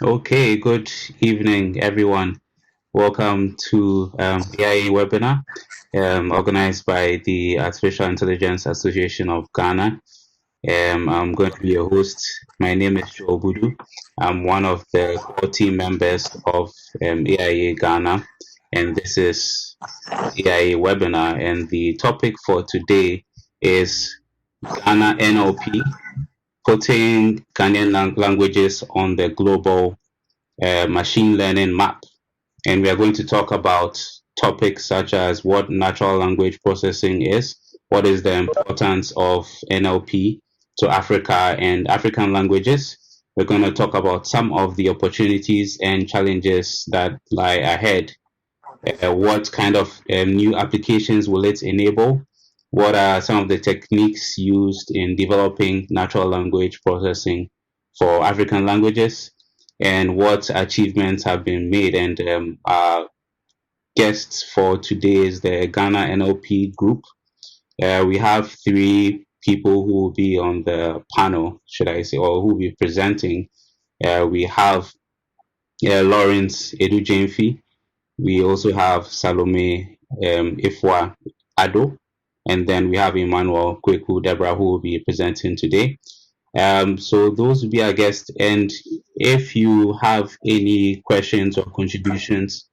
Okay, good evening, everyone. Welcome to the IA webinar organized by the Artificial Intelligence Association of Ghana. I'm going to be your host. My name is Joe Budu. I'm one of the core team members of AIA Ghana, and this is AIA webinar. And the topic for today is Ghana NLP, putting Ghanaian languages on the global machine learning map. And we are going to talk about topics such as what natural language processing is, what is the importance of NLP to Africa and African languages. We're going to talk about some of the opportunities and challenges that lie ahead. What kind of new applications will it enable? What are some of the techniques used in developing natural language processing for African languages? And what achievements have been made? And our guests for today is the Ghana NLP group. We have three people who will be on the panel, should I say, or who will be presenting. We have Lawrence Adu-Gyamfi. We also have Salomey, Afua, Addo, and then we have Emmanuel, Kweku, Debrah, who will be presenting today. So those will be our guests. And if you have any questions or contributions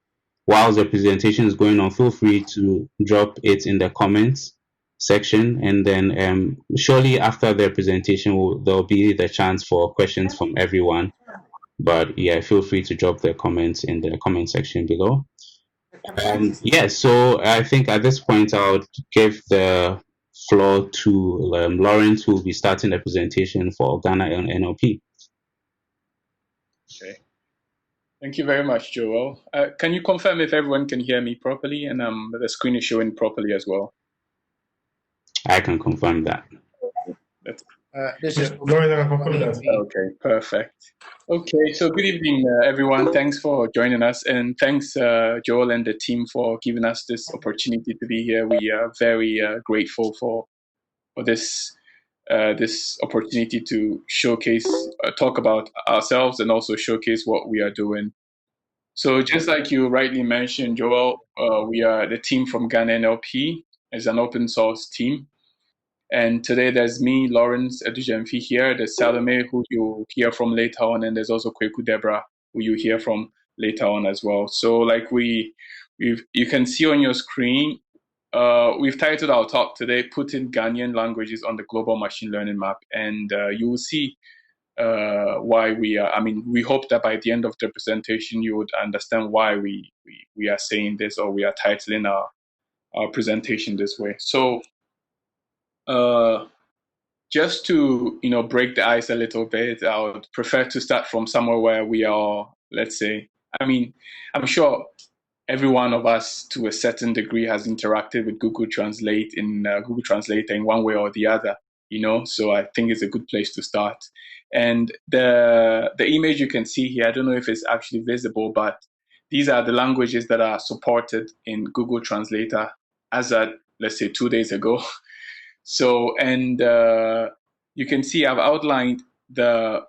while the presentation is going on, feel free to drop it in the comments section. And then surely after the presentation, there'll be the chance for questions from everyone. But yeah, feel free to drop the comments in the comment section below. So I think at this point I'll give the floor to Lawrence, who will be starting the presentation for Ghana NLP. Okay. Thank you very much, Joel. Can you confirm if everyone can hear me properly and the screen is showing properly as well? I can confirm that. This is Okay, perfect. Okay, so good evening, everyone. Thanks for joining us, and thanks, Joel and the team, for giving us this opportunity to be here. We are very grateful for this this opportunity to showcase, talk about ourselves, and also showcase what we are doing. So just like you rightly mentioned, Joel, we are the team from Ghana NLP as an open source team. And today there's me, Lawrence Adu-Gyamfi here. There's Salomey, who you'll hear from later on, and there's also Kweku Debrah, who you hear from later on as well. So like you can see on your screen, we've titled our talk today, Putting Ghanaian Languages on the Global Machine Learning Map. And you will see why we hope that by the end of the presentation, you would understand why we are saying this, or we are titling our presentation this way. So just to break the ice a little bit, I would prefer to start from somewhere where we are, let's say, I'm sure every one of us to a certain degree has interacted with Google Translate in Google Translator in one way or the other, so I think it's a good place to start. And the image you can see here, I don't know if it's actually visible, but these are the languages that are supported in Google Translator as at, let's say, 2 days ago. So, and you can see I've outlined the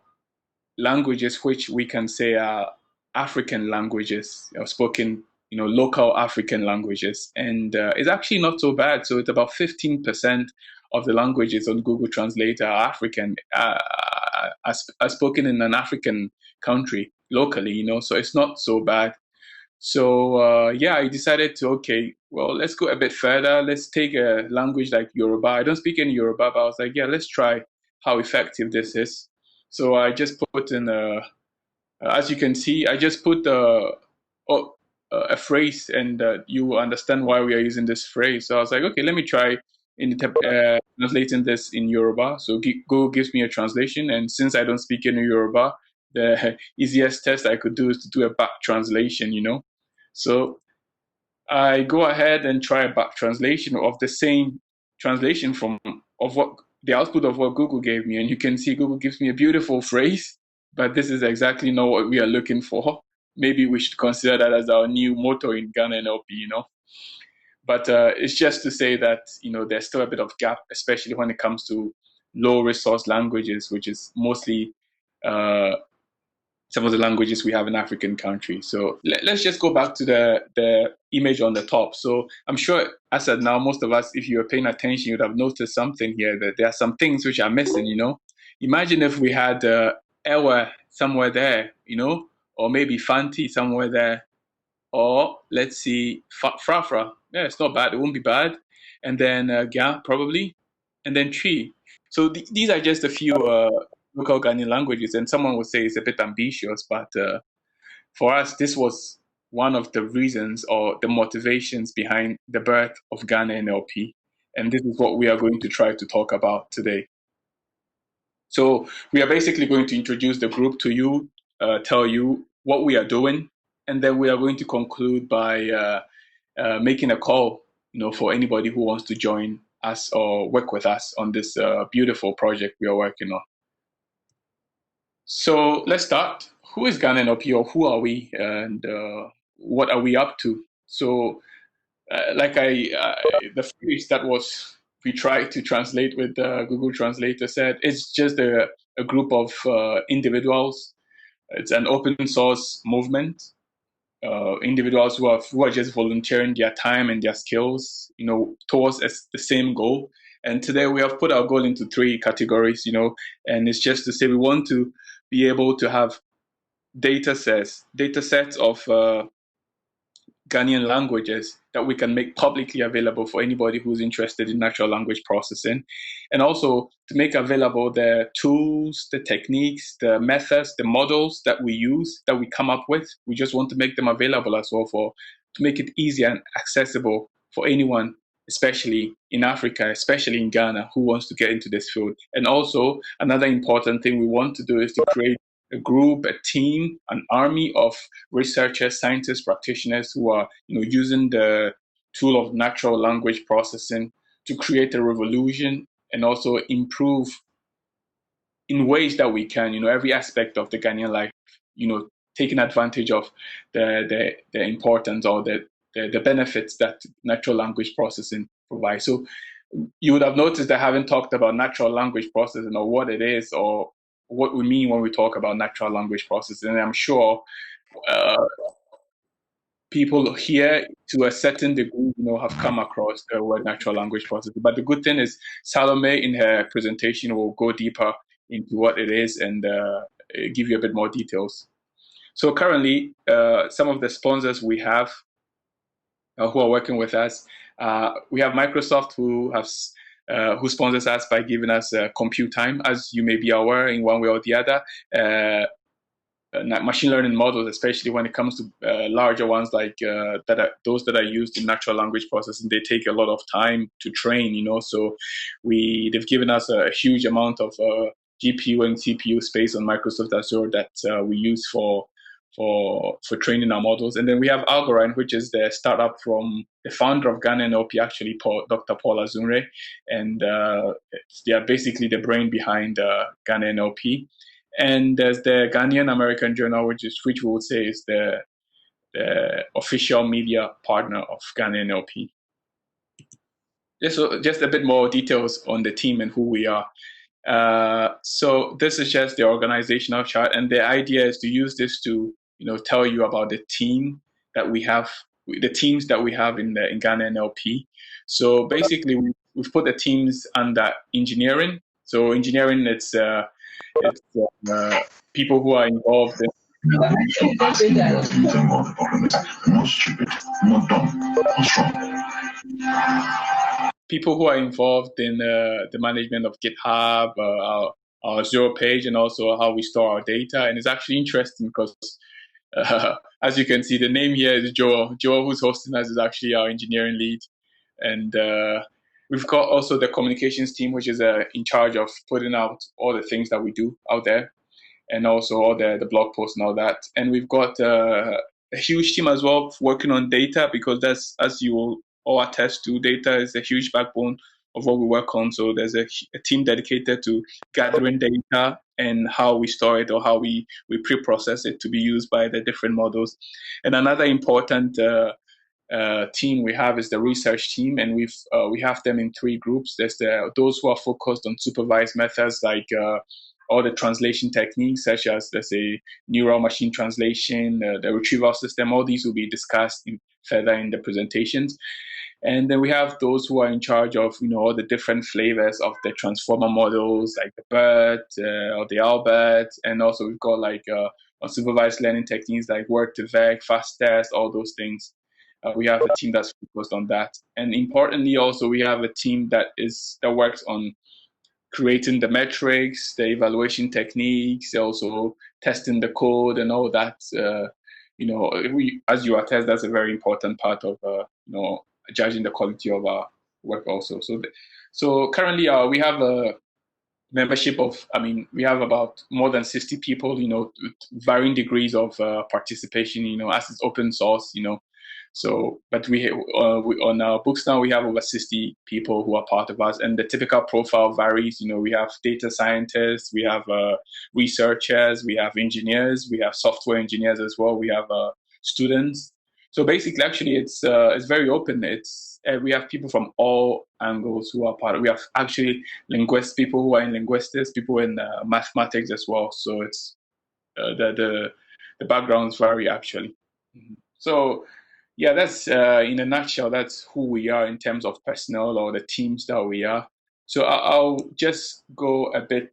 languages which we can say are African languages, spoken, local African languages. And it's actually not so bad. So it's about 15% of the languages on Google Translator are African, are spoken in an African country locally, so it's not so bad. So I decided to, okay, well, let's go a bit further. Let's take a language like Yoruba. I don't speak any Yoruba, but I was like, yeah, let's try how effective this is. So I just put in as you can see, I just put a phrase, and you will understand why we are using this phrase. So I was like, okay, let me try translating this in Yoruba. So Google gives me a translation, and since I don't speak any Yoruba, the easiest test I could do is to do a back translation, So I go ahead and try a back translation of the same translation of what the output of what Google gave me. And you can see Google gives me a beautiful phrase, but this is exactly not what we are looking for. Maybe we should consider that as our new motto in Ghana NLP, But it's just to say that, there's still a bit of gap, especially when it comes to low resource languages, which is mostly some of the languages we have in African countries. So let's just go back to the image on the top. So I'm sure, as said now, most of us, if you were paying attention, you'd have noticed something here, that there are some things which are missing, Imagine if we had Ewa somewhere there, or maybe Fanti somewhere there, or let's see, Frafra. Yeah, it's not bad. It won't be bad. And then Gya, probably. And then Chi. So these are just a few local Ghanaian languages. And someone would say it's a bit ambitious, but for us, this was one of the reasons or the motivations behind the birth of Ghana NLP. And this is what we are going to try to talk about today. So we are basically going to introduce the group to you, tell you what we are doing, and then we are going to conclude by making a call, for anybody who wants to join us or work with us on this beautiful project we are working on. So let's start. Who is Ghana NLP, or who are we, and what are we up to? So, the phrase that we tried to translate with Google Translator said, it's just a group of individuals. It's an open source movement. Individuals who are just volunteering their time and their skills, towards the same goal. And today we have put our goal into 3 categories, and it's just to say we want to be able to have data sets of Ghanaian languages that we can make publicly available for anybody who's interested in natural language processing, and also to make available the tools, the techniques, the methods, the models that we use, that we come up with. We just want to make them available as well to make it easier and accessible for anyone, especially in Africa, especially in Ghana, who wants to get into this field. And also another important thing we want to do is to create a group, a team, an army of researchers, scientists, practitioners who are, using the tool of natural language processing to create a revolution and also improve in ways that we can, every aspect of the Ghanaian life, taking advantage of the importance or the benefits that natural language processing provides. So you would have noticed I haven't talked about natural language processing or what it is or what we mean when we talk about natural language processing. And I'm sure people here, to a certain degree, have come across the word natural language processing. But the good thing is, Salomey, in her presentation, will go deeper into what it is and give you a bit more details. So currently, some of the sponsors we have who are working with us, we have Microsoft, who sponsors us by giving us compute time, as you may be aware, in one way or the other. Machine learning models, especially when it comes to larger ones like those that are used in natural language processing, they take a lot of time to train. So they've given us a huge amount of GPU and CPU space on Microsoft Azure that we use for training our models. And then we have Algorand, which is the startup from the founder of Ghana NLP, actually, Dr. Paul Azunre. And they are basically the brain behind Ghana NLP. And there's the Ghanaian American Journal, which we would say is the official media partner of Ghana NLP. Just a bit more details on the team and who we are. So this is just the organizational chart, and the idea is to use this to tell you about the team that we have, the teams that we have in Ghana NLP. So basically, we've put the teams under engineering. So engineering, it's people who are involved in people who are involved in the management of GitHub, our Zero page, and also how we store our data. And it's actually interesting because, as you can see, the name here is Joel. Joel, who's hosting us, is actually our engineering lead. And we've got also the communications team, which is in charge of putting out all the things that we do out there, and also all the blog posts and all that. And we've got a huge team as well working on data, because that's, as you will all attest to, data is a huge backbone of what we work on. So there's a team dedicated to gathering data and how we store it or how we pre-process it to be used by the different models. And another important team we have is the research team, and we have them in 3 groups. There's those who are focused on supervised methods like all the translation techniques, such as, let's say, neural machine translation, the retrieval system. All these will be discussed further in the presentations. And then we have those who are in charge of, all the different flavors of the transformer models, like the BERT or the Albert. And also we've got like unsupervised learning techniques like word-to-vec, fast test, all those things. We have a team that's focused on that. And importantly, also, we have a team that works on creating the metrics, the evaluation techniques, also testing the code and all that. As you attest, that's a very important part of, judging the quality of our work also. So currently we have a membership of, we have about more than 60 people, with varying degrees of participation, as it's open source, So, but we on our books now, we have over 60 people who are part of us, and the typical profile varies. We have data scientists, we have researchers, we have engineers, we have software engineers as well, we have students. So basically, actually, it's very open. We have people from all angles who are part of. We have actually linguists, people who are in linguistics, people in mathematics as well. So it's the backgrounds vary actually. Mm-hmm. So yeah, that's in a nutshell. That's who we are in terms of personnel or the teams that we are. So I'll just go a bit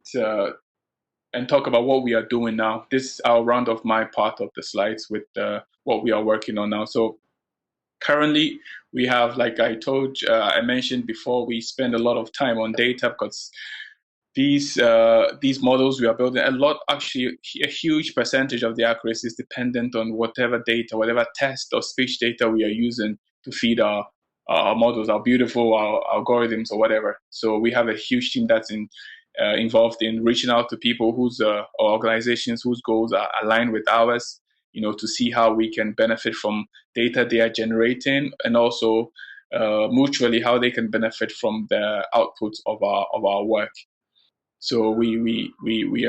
and talk about what we are doing now. I'll round off my part of the slides with what we are working on now. So currently, we have, like I mentioned before, we spend a lot of time on data because these models we are building, actually a huge percentage of the accuracy is dependent on whatever test or speech data we are using to feed our models, our beautiful algorithms or whatever. So we have a huge team that's involved in reaching out to people or organizations whose goals are aligned with ours, to see how we can benefit from data they are generating, and also mutually how they can benefit from the outputs of our work. So we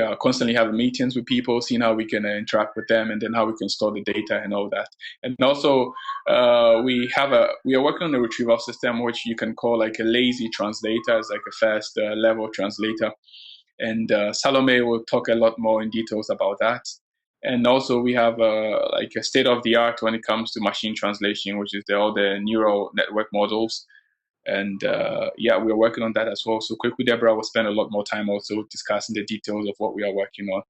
are constantly having meetings with people, seeing how we can interact with them, and then how we can store the data and all that. And also we are working on a retrieval system, which you can call like a lazy translator, as like a first level translator. And Salomey will talk a lot more in details about that. And also we have like a state of the art when it comes to machine translation, which is all the neural network models. And we're working on that as well. So Kweku Debrah will spend a lot more time also discussing the details of what we are working on.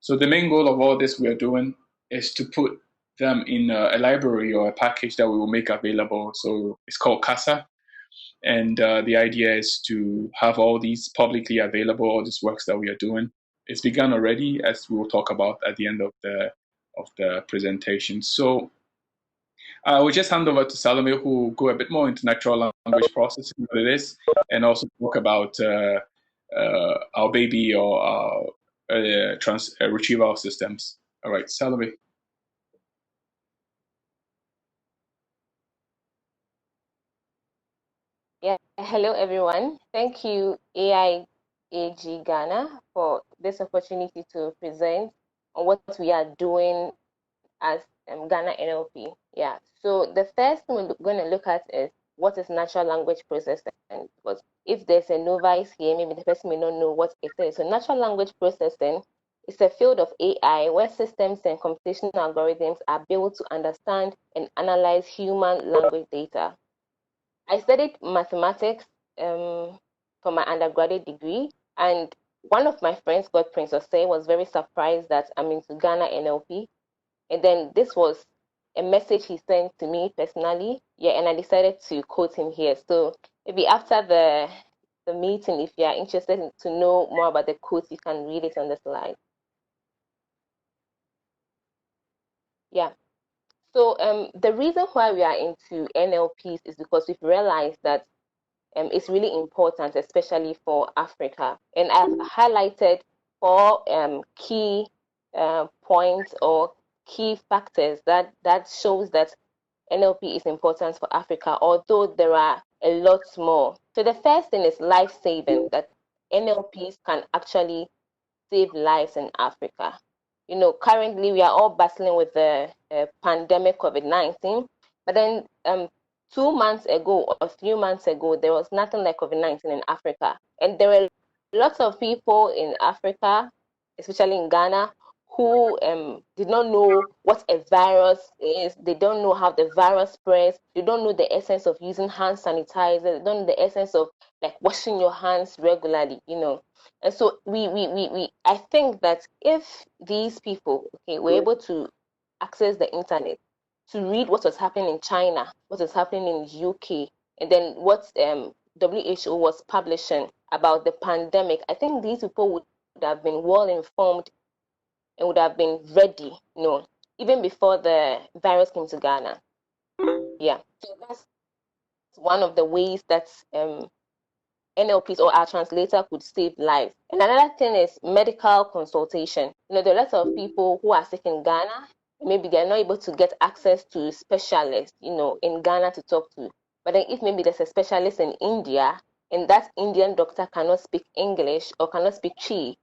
So the main goal of all this we are doing is to put them in a library or a package that we will make available. So it's called CASA. And the idea is to have all these publicly available, all these works that we are doing. It's begun already, as we will talk about at the end of the presentation. So I will just hand over to Salomey, who will go a bit more into natural language processing, what it is, and also talk about our baby or our retrieval systems. All right, Salomey. Yeah, hello everyone. Thank you, AIAG Ghana, for this opportunity to present on what we are doing as Ghana NLP. Yeah, so the first thing we're going to look at is what is natural language processing, because if there's a novice here, maybe the person may not know what it is. So natural language processing is a field of AI where systems and computational algorithms are built to understand and analyze human language data. I studied mathematics for my undergraduate degree, and one of my friends, God Prince Osei, was very surprised that I'm into Ghana NLP. And then this was a message he sent to me personally. Yeah, and I decided to quote him here. So maybe after the meeting, if you are interested to know more about the quote, you can read it on the slide. Yeah. So the reason why we are into NLPs is because we've realized that it's really important, especially for Africa. And I've highlighted 4 key points or key factors that shows that NLP is important for Africa, although there are a lot more. So the first thing is life-saving, that NLPs can actually save lives in Africa. Currently we are all battling with the pandemic COVID-19, but then 2 months ago or 3 months ago, there was nothing like COVID-19 in Africa. And there were lots of people in Africa especially in Ghana, who did not know what a virus is. They don't know how the virus spreads. They don't know the essence of using hand sanitizer. They don't know the essence of like washing your hands regularly, And so I think that if these people, okay, were able to access the internet to read what was happening in China, what was happening in the UK, and then what WHO was publishing about the pandemic, I think these people would have been well informed and would have been ready, even before the virus came to Ghana. Yeah, so that's one of the ways that NLPs or our translator could save lives. And another thing is medical consultation. There are lots of people who are sick in Ghana. Maybe they're not able to get access to specialists, in Ghana to talk to. But then if maybe there's a specialist in India and that Indian doctor cannot speak English or cannot speak Chi,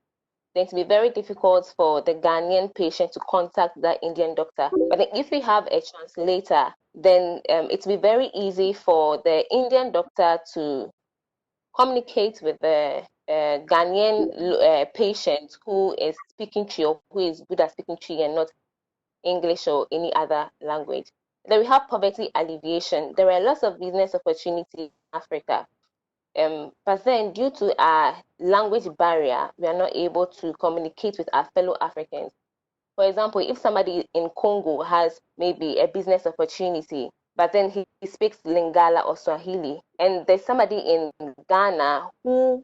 then it will be very difficult for the Ghanaian patient to contact that Indian doctor. But then if we have a translator, then it will be very easy for the Indian doctor to communicate with the Ghanaian patient who is speaking Chi or who is good at speaking Chi and not English or any other language. Then we have poverty alleviation. There are lots of business opportunities in Africa. But then due to our language barrier, we are not able to communicate with our fellow Africans. For example, if somebody in Congo has maybe a business opportunity, but then he speaks Lingala or Swahili, and there's somebody in Ghana who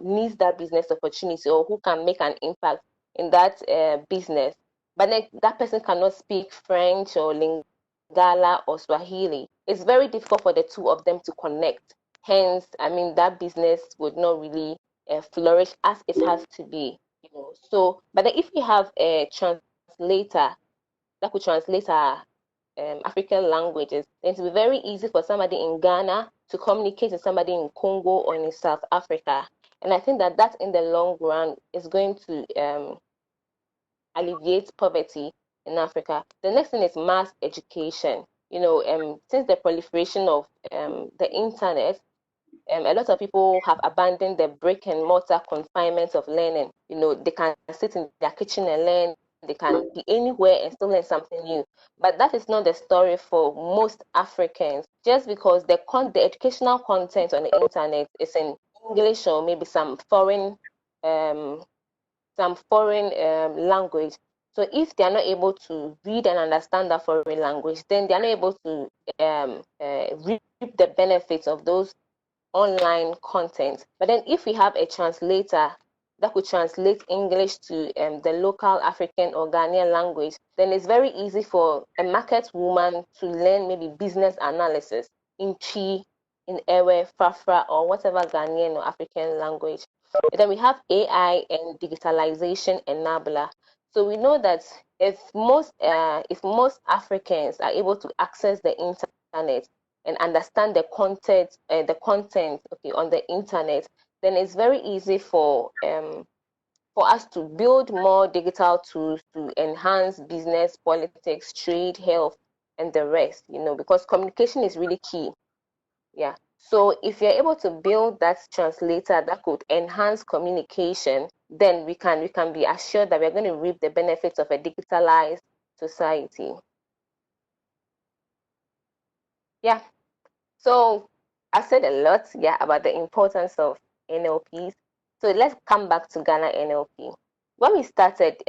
needs that business opportunity or who can make an impact in that business, but then that person cannot speak French or Lingala or Swahili, it's very difficult for the two of them to connect. Hence, that business would not really flourish as it has to be. So, but then if we have a translator that could translate our African languages, then it will be very easy for somebody in Ghana to communicate with somebody in Congo or in South Africa. And I think that in the long run is going to alleviate poverty in Africa. The next thing is mass education. Since the proliferation of the internet, a lot of people have abandoned the brick and mortar confinement of learning. They can sit in their kitchen and learn. They can be anywhere and still learn something new. But that is not the story for most Africans. Just because the educational content on the internet is in English or maybe some foreign language. So if they are not able to read and understand that foreign language, then they are not able to reap the benefits of those online content. But then if we have a translator that could translate English to the local African or Ghanaian language, then it's very easy for a market woman to learn maybe business analysis in Chi, in Ewe, Fafra, or whatever Ghanaian or African language. And then we have AI and digitalization enabler. So we know that if most Africans are able to access the internet and understand the content okay, on the internet, then it's very easy for us to build more digital tools to enhance business, politics, trade, health, and the rest. Because communication is really key. Yeah. So if you're able to build that translator that could enhance communication, then we can be assured that we're going to reap the benefits of a digitalized society. Yeah. So I said a lot, about the importance of NLPs. So let's come back to Ghana NLP. When we started,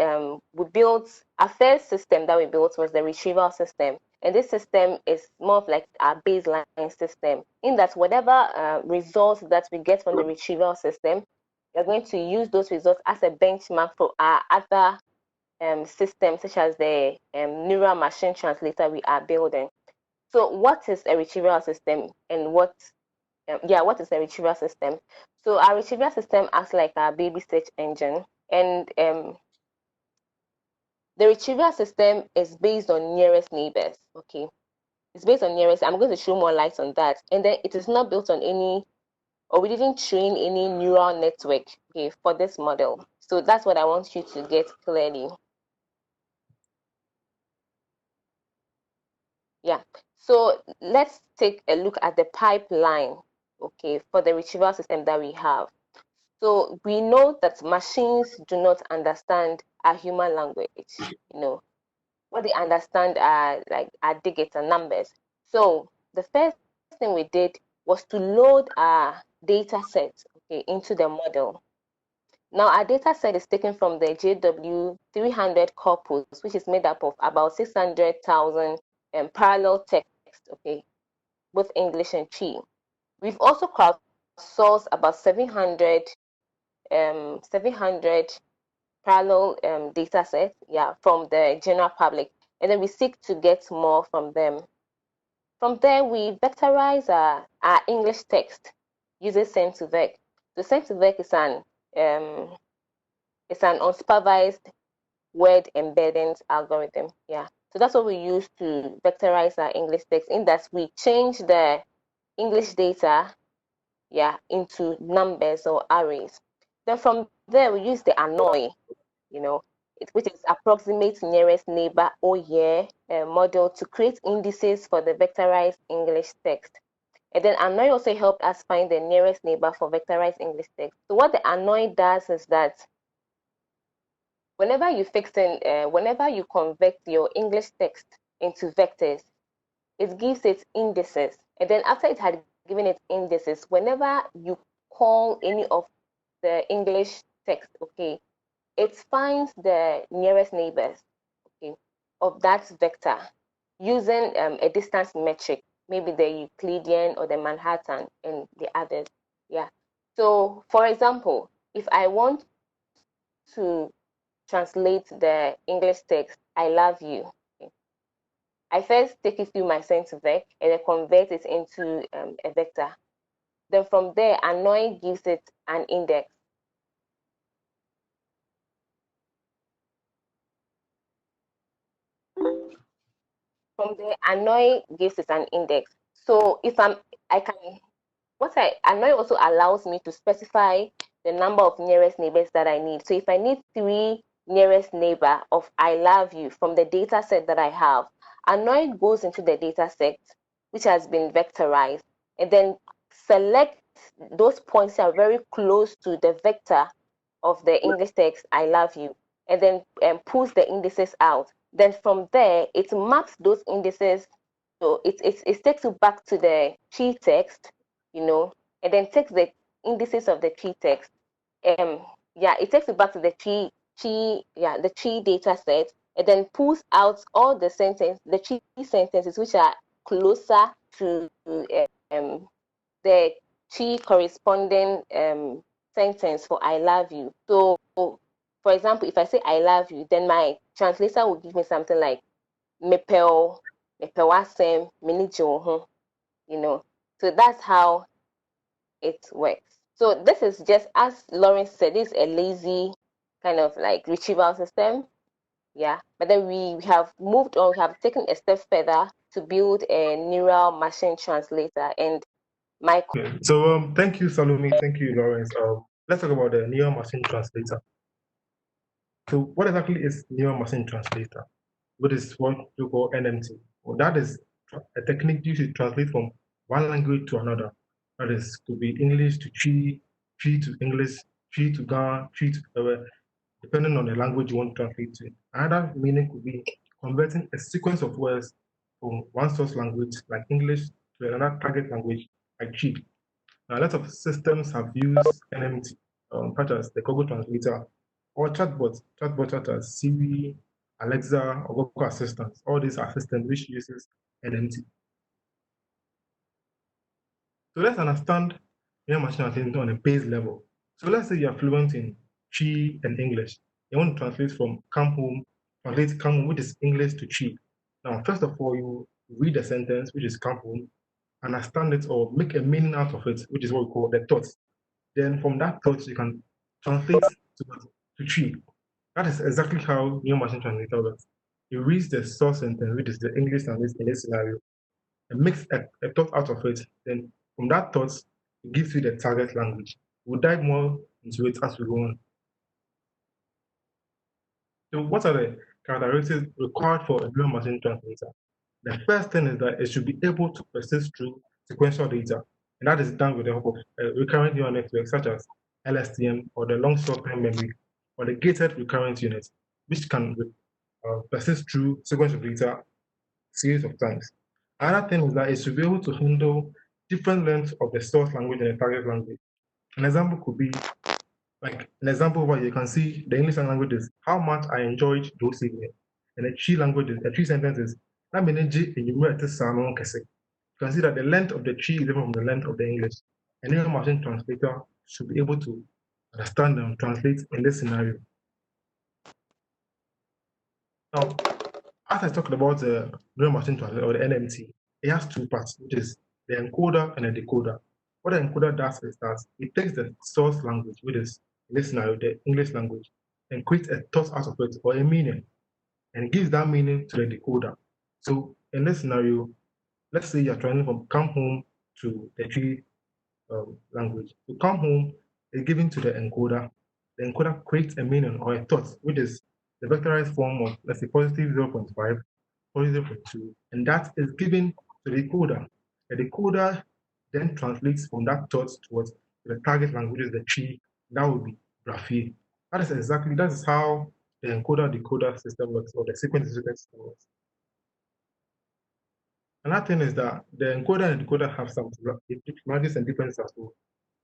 we built our first system that we built was the Retrieval System. And this system is more of like our baseline system, in that whatever results that we get from the Retrieval System, we're going to use those results as a benchmark for our other systems, such as the neural machine translator we are building. So what is a retrieval system, and what is a retrieval system? So our retrieval system acts like our baby search engine, and the retrieval system is based on nearest neighbors. Okay, it's based on nearest. I'm going to show more light on that, and then it is not built on any, or we didn't train any neural network, okay, for this model. So that's what I want you to get clearly. Yeah. So let's take a look at the pipeline, okay, for the retrieval system that we have. So we know that machines do not understand our human language. What they understand are digits and numbers. So the first thing we did was to load our data set, into the model. Now our data set is taken from the JW300 corpus, which is made up of about 600,000 parallel text, both English and Chi. We've also crowdsourced about 700 parallel data sets, from the general public, and then we seek to get more from them. From there, we vectorize our English text using Send-to-Vec. So Send-to-Vec is an unsupervised word embeddings algorithm. So that's what we use to vectorize our English text. In that, we change the English data, into numbers or arrays. Then from there, we use the ANNOY, which is approximate nearest neighbor model to create indices for the vectorized English text. And then ANNOY also helped us find the nearest neighbor for vectorized English text. So what the ANNOY does is that whenever you convert your English text into vectors, it gives it indices. And then after it had given it indices, whenever you call any of the English text, it finds the nearest neighbors, of that vector using a distance metric, maybe the Euclidean or the Manhattan and the others. So for example, if I want to translate the English text, I love you, I first take it through my Send-to-Vec and then convert it into a vector. Then from there, ANNOY gives it an index. From there, ANNOY gives it an index. So if ANNOY also allows me to specify the number of nearest neighbors that I need. So if I need 3 nearest neighbor of I love you from the data set that I have, ANNOY goes into the data set, which has been vectorized, and then select those points that are very close to the vector of the English text, I love you, and then pulls the indices out. Then from there, it maps those indices. So it takes you back to the Chi text, and then takes the indices of the Chi text. It takes you back to the Chi data set, and then pulls out all the Chi sentences which are closer to the Chi corresponding sentence for I love you. So, for example, if I say I love you, then my translator will give me something like mepel wasem minijo, So that's how it works. So this is just, as Lawrence said, this is a lazy kind of like retrieval system. But then we have moved on, we have taken a step further to build a neural machine translator. And So thank you, Salomey. Thank you, Lawrence. Let's talk about the neural machine translator. So what exactly is neural machine translator? What is what you call NMT? Well, that is a technique used to translate from one language to another. That is, could be English to Chi, Chi to English, Chi to Ghana, Chi to depending on the language you want to translate to. Another meaning could be converting a sequence of words from one source language like English to another target language like Chi. Now, a lot of systems have used NMT, such as the Google Translator or chatbots such as Siri, Alexa, or Google Assistants. All these are systems which uses NMT. So let's understand neural machine translation on a base level. So let's say you're fluent in Chi and English. You want to translate from come home, which is English, to Chi. Now, first of all, you read the sentence, which is come home, understand it or make a meaning out of it, which is what we call the thoughts. Then from that thought, you can translate to Chi. That is exactly how neural machine translator works. It reads the source sentence, which is the English language in this scenario, and makes a thought out of it. Then from that thought, it gives you the target language. We'll dive more into it as we go on. So what are the characteristics required for a neural machine translator? The first thing is that it should be able to persist through sequential data, and that is done with the help of recurrent neural networks such as LSTM, or the long short-term memory, or the gated recurrent unit, which can persist through sequence of data series of times. Another thing is that it should be able to handle different lengths of the source language and the target language. An example could be like an example where you can see the English language is how much I enjoyed those evening. And the tree language is the tree sentence is you can see that the length of the tree is different from the length of the English. And then a machine translator should be able to understand and translate in this scenario. Now, as I talked about the neural machine translator or the NMT, it has two parts, which is the encoder and the decoder. What the encoder does is that it takes the source language, which is in this scenario the English language, and creates a thought out of it or a meaning, and it gives that meaning to the decoder. So in this scenario, let's say you're trying to come home to the tree language. To come home is given to the encoder. The encoder creates a meaning or a thought, which is the vectorized form of, let's say, positive 0.5, positive 0.2, and that is given to the decoder. The decoder then translates from that thought towards the target language, is the tree. That would be grapheme. That is how the encoder-decoder system works, or the sequence-to-sequence system works. Another thing is that the encoder and decoder have some similarities and differences as well.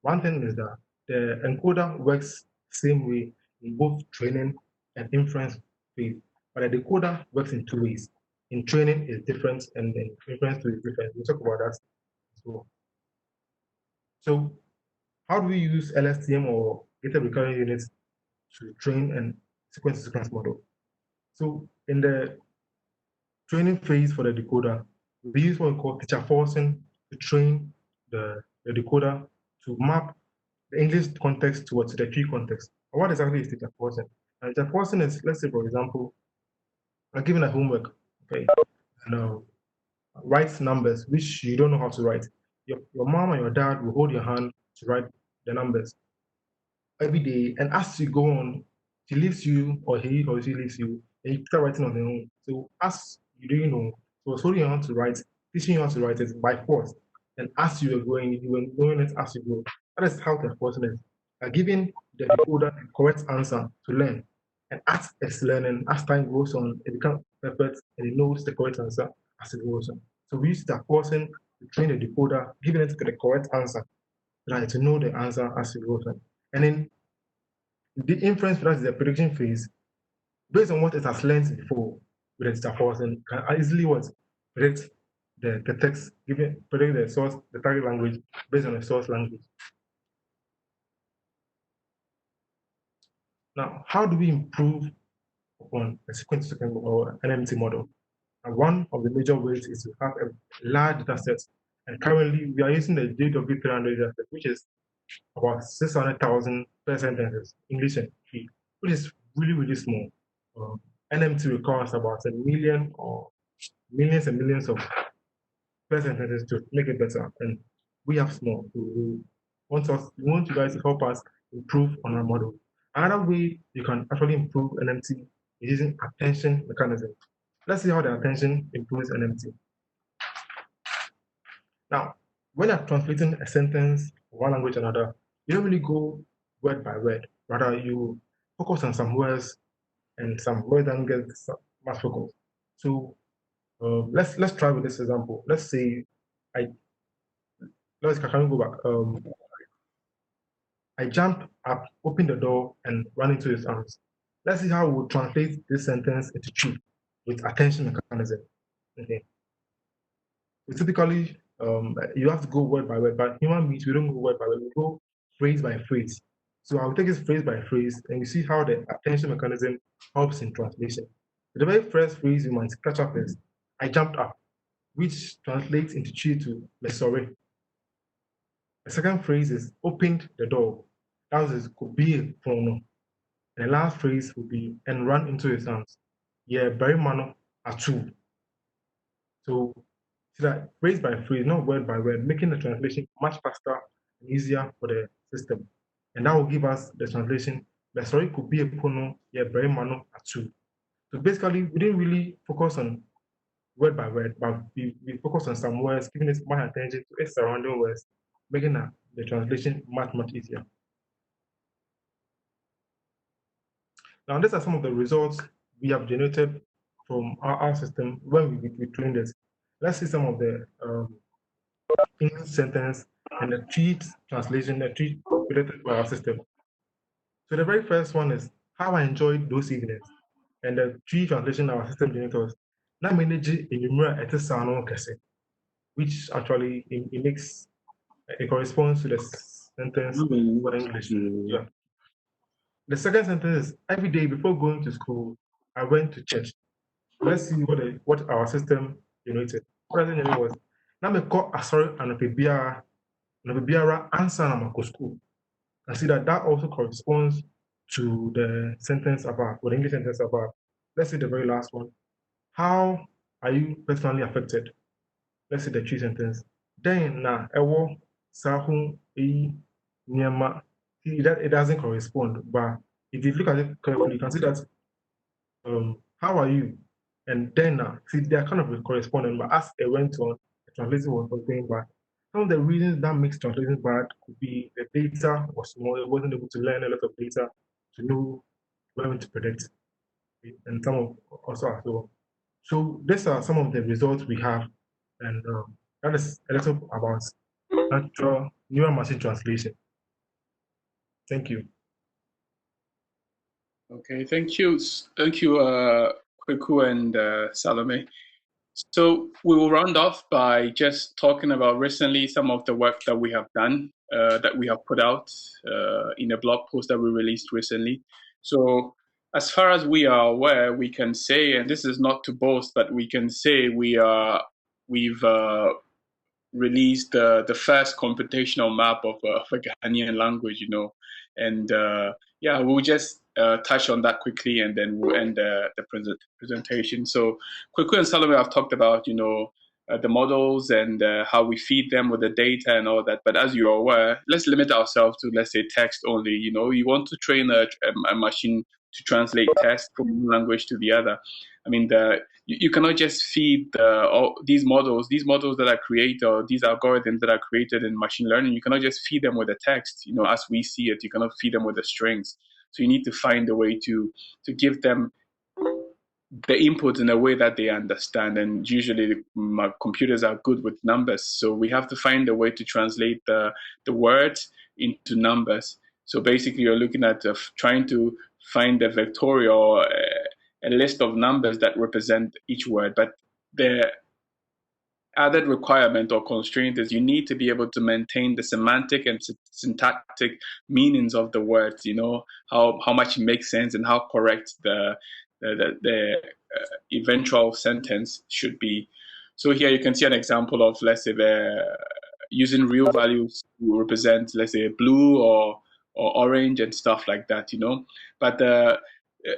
One thing is that the encoder works the same way in both training and inference phase, but the decoder works in two ways. In training is different, and in inference is different. We'll talk about that as well. So, how do we use LSTM or gated recurrent units to train and sequence-to-sequence model? So, in the training phase for the decoder, we use what we call teacher forcing to train the decoder to map the English context towards the tree context. What exactly is teacher forcing? And teacher forcing is, let's say, for example, I'm given a homework, okay, and write numbers which you don't know how to write. Your mom and your dad will hold your hand to write the numbers every day, and as you go on, she leaves you, or he or she leaves you, and you start writing on your own. So as you do, so it's holding you on to write, teaching you how to write it by force. And as you are going, you are knowing it as you go. That is how the force is. Giving the decoder the correct answer to learn. And as it's learning, as time goes on, it becomes perfect and it knows the correct answer as it goes on. So we use that forcing to train the decoder, giving it the correct answer, right, to know the answer as it goes on. And then the inference, that is the prediction phase, based on what it has learned before with the forcing, can easily predict the text, predict the source, the target language based on the source language. Now, how do we improve upon a sequence-to-sequence or NMT model? And one of the major ways is to have a large data set. And currently, we are using the JW300 data set, which is about 600,000 per sentences, English and Cree, which is really, really small. NMT requires about 1 million or millions and millions of per sentences to make it better. And we have small. We want you guys to help us improve on our model. Another way you can actually improve NMT is using attention mechanism. Let's see how the attention improves NMT. Now, when you're translating a sentence from one language to another, you don't really go word by word. Rather, you focus on some words and some words and get much focus. So let's try with this example. Let's say I can go back. I jump up, open the door, and run into his arms. Let's see how we'll translate this sentence into tree with attention mechanism. Okay. So typically, you have to go word by word, but human beings, we don't go word by word, we go phrase by phrase. So I'll take this phrase by phrase, and you see how the attention mechanism helps in translation. The very first phrase you might catch up is, I jumped up, which translates into tree to sorry. The second phrase is opened the door. That is could be a pronoun. And the last phrase would be and run into his arms. Yeah, very mano atu. So see that phrase by phrase, not word by word, making the translation much faster and easier for the system. And that will give us the translation. The sorry could be a pronoun. Yeah, very mano atu. So basically, we didn't really focus on word by word, but we focus on some words, giving it much attention to its surrounding words, making the translation much, much easier. Now, these are some of the results we have generated from our system when we train this. Let's see some of the English sentence and the tree translation, the tree created by our system. So the very first one is how I enjoyed those evenings. And the tree translation our system generators. Na manage enumera at a which actually it makes it corresponds to the sentence for English. Yeah. The second sentence is every day before going to school, I went to church. Let's see what our system generated. What I think was now me call sorry and a biara answer na mako school. And see that also corresponds to the sentence above, or the English sentence above. Let's see the very last one. How are you personally affected? Let's see the tree sentence. Then na ewo sahu niyama. See that it doesn't correspond, but if you look at it carefully, you can see that how are you? And then see they're kind of corresponding, but as it went on, the translation was going bad. Some of the reasons that makes translation bad could be the data was small, it wasn't able to learn a lot of data to know when to predict. And some of also as well. So these are some of the results we have, and that is a little about natural neural machine translation. Thank you. Okay, thank you, Kweku and Salomey. So we will round off by just talking about recently some of the work that we have done, that we have put out in a blog post that we released recently. So as far as we are aware, we can say, and this is not to boast, but we can say we've released the first computational map of a Ghanaian language, and yeah, we'll just touch on that quickly, and then we'll end the presentation. So Kweku and Salomey have talked about, the models and how we feed them with the data and all that. But as you're aware, let's limit ourselves to, let's say, text only. You want to train a machine to translate text from one language to the other. I mean, you cannot just feed all these models that are created, or these algorithms that are created in machine learning. You cannot just feed them with the text, as we see it. You cannot feed them with the strings. So you need to find a way to give them the input in a way that they understand. And usually computers are good with numbers. So we have to find a way to translate the words into numbers. So basically you're looking at trying to find a vectorial or a list of numbers that represent each word. But the added requirement or constraint is you need to be able to maintain the semantic and syntactic meanings of the words, how much it makes sense and how correct the eventual sentence should be. So here you can see an example of, let's say, using real values to represent, let's say, blue or orange and stuff like that, But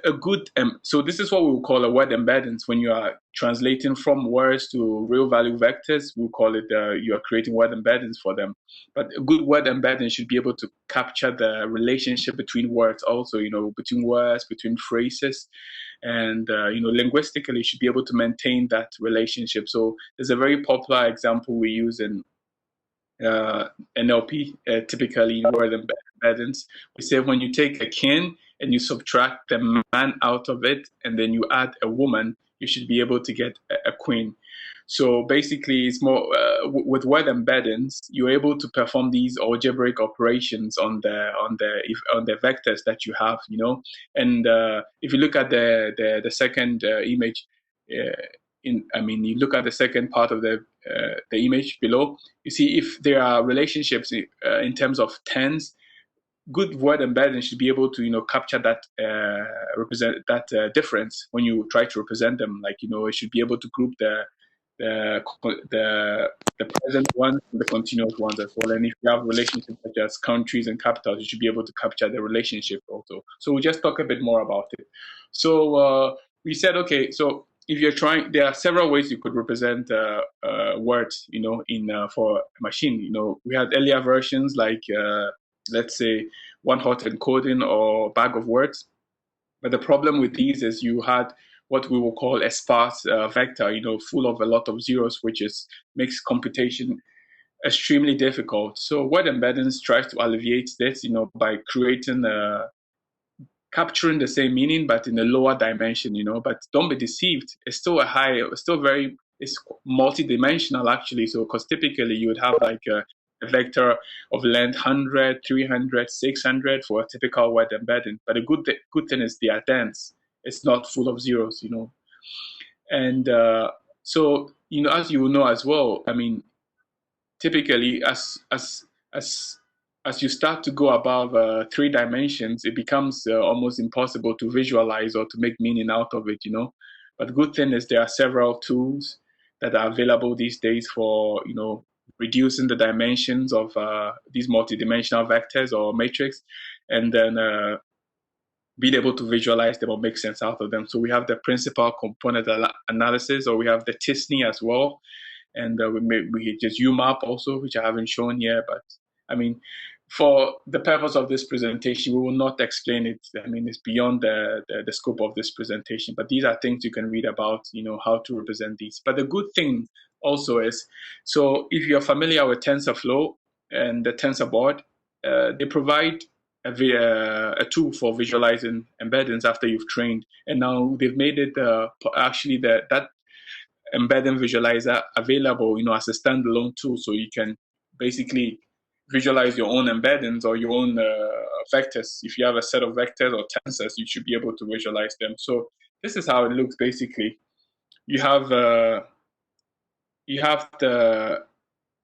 a good, so this is what we will call a word embeddings. When you are translating from words to real value vectors, we'll call it, you are creating word embeddings for them. But a good word embedding should be able to capture the relationship between words also, between words, between phrases. And, linguistically should be able to maintain that relationship. So there's a very popular example we use in NLP, typically in word embeddings. We say when you take a king and you subtract the man out of it, and then you add a woman, you should be able to get a queen. So basically, it's more with word embeddings, you're able to perform these algebraic operations on the vectors that you have, And if you look at the second image, you look at the second part of the image below, you see if there are relationships in terms of tens. Good word embedding should be able to, capture that, represent that difference when you try to represent them. Like, it should be able to group the present ones and the continuous ones as well. And if you have relationships such as countries and capitals, you should be able to capture the relationship also. So we'll just talk a bit more about it. So we said, okay, so if you're trying, there are several ways you could represent words, for a machine. We had earlier versions like, let's say, one-hot encoding or bag of words. But the problem with these is you had what we will call a sparse vector, full of a lot of zeros, which makes computation extremely difficult. So word embeddings tries to alleviate this, by creating capturing the same meaning, but in a lower dimension, but don't be deceived. It's still it's multi-dimensional actually. So, because typically you would have like a vector of length 100, 300, 600 for a typical word embedding. But the good thing is they are dense. It's not full of zeros, And so, as you know as well, I mean, typically as you start to go above 3 dimensions, it becomes almost impossible to visualize or to make meaning out of it, But the good thing is there are several tools that are available these days for, reducing the dimensions of these multidimensional vectors or matrix, and then being able to visualize them or make sense out of them. So we have the principal component analysis, or we have the TISNI as well. And we just UMAP also, which I haven't shown here. But I mean, for the purpose of this presentation, we will not explain it. I mean, it's beyond the scope of this presentation. But these are things you can read about, how to represent these. But the good thing also is, so if you're familiar with TensorFlow and the TensorBoard, they provide a tool for visualizing embeddings after you've trained. And now they've made it actually that embedding visualizer available, as a standalone tool, so you can basically visualize your own embeddings or your own vectors. If you have a set of vectors or tensors, you should be able to visualize them. So this is how it looks basically. You have the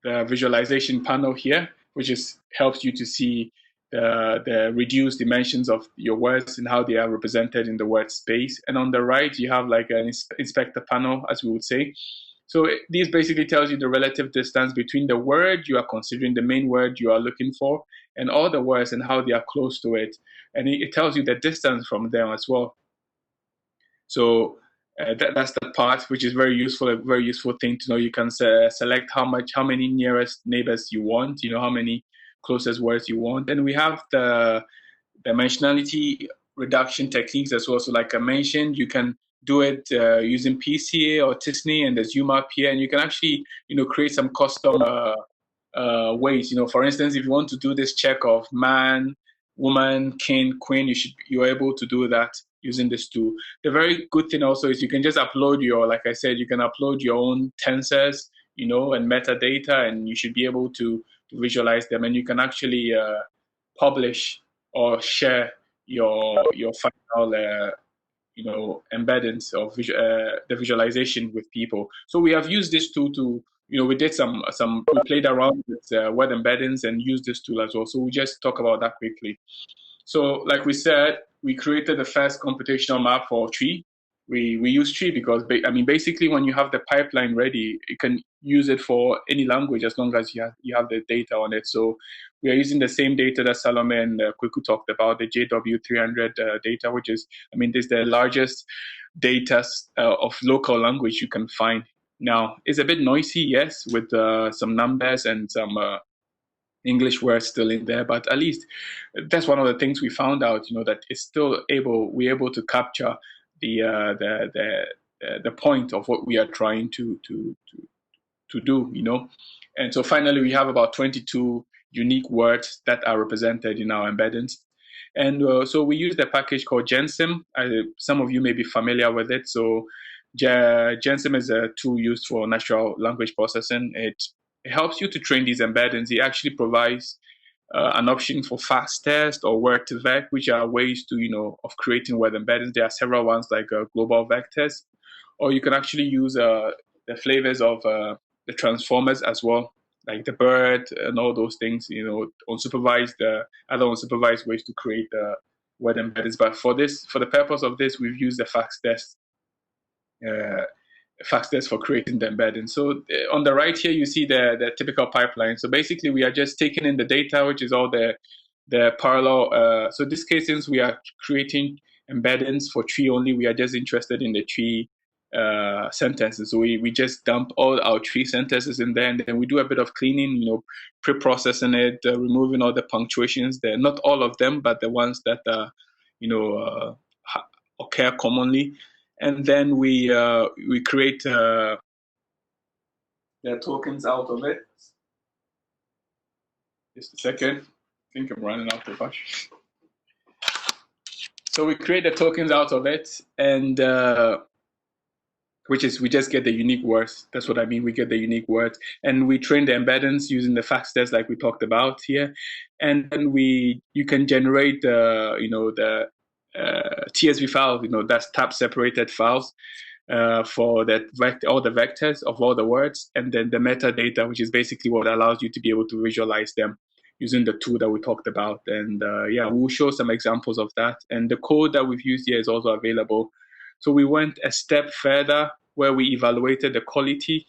visualization panel here, which helps you to see the reduced dimensions of your words and how they are represented in the word space. And on the right, you have like an inspector panel, as we would say. So this basically tells you the relative distance between the word you are considering, the main word you are looking for, and all the words and how they are close to it. And it tells you the distance from them as well. So that's the part which is very useful, a very useful thing to know. You can select how many nearest neighbors you want, how many closest words you want. And we have the dimensionality reduction techniques as well. So like I mentioned, you can do it using PCA or TISNI, and there's UMAP here, and you can actually, create some custom ways. For instance, if you want to do this check of man, woman, king, queen, you're able to do that using this tool. The very good thing also is you can just upload like I said, you can upload your own tensors, and metadata, and you should be able to visualize them, and you can actually publish or share your final embeddings of the visualization with people. So we have used this tool to we did we played around with word embeddings and used this tool as well. So we just talk about that quickly. So like we said, we created the first computational map for tree. We use tree because basically when you have the pipeline ready, you can use it for any language as long as you have the data on it. So we are using the same data that Salomey and Kweku talked about, the JW300 data, which is, this is the largest data of local language you can find. Now, it's a bit noisy, yes, with some numbers and some English words still in there, but at least that's one of the things we found out, that it's still we're able to capture the point of what we are trying to do, And so finally, we have about 22 unique words that are represented in our embeddings. And so we use the package called GenSim. Some of you may be familiar with it. So GenSim is a tool used for natural language processing. It helps you to train these embeddings. It actually provides an option for fast test or word to vec, which are ways to, of creating word embeddings. There are several ones like global vectors, or you can actually use the flavors of the transformers as well, like the bird and all those things, unsupervised, other unsupervised ways to create word embeddings. But for the purpose of this, we've used the fast test for creating the embedding. So on the right here, you see the typical pipeline. So basically, we are just taking in the data, which is all the parallel. So in this case, since we are creating embeddings for tree only, we are just interested in the tree sentences. So we just dump all our tree sentences in there, and then we do a bit of cleaning, pre-processing it, removing all the punctuations there. Not all of them, but the ones that occur commonly. And then we create the tokens out of it. Just a second. I think I'm running out of battery. So we create the tokens out of it, and which is we just get the unique words. That's what I mean. We get the unique words, and we train the embeddings using the fact test like we talked about here, and then you can generate the TSV file. That's tab separated files for that all the vectors of all the words, and then the metadata, which is basically what allows you to be able to visualize them using the tool that we talked about. And we'll show some examples of that. And the code that we've used here is also available. So we went a step further where we evaluated the quality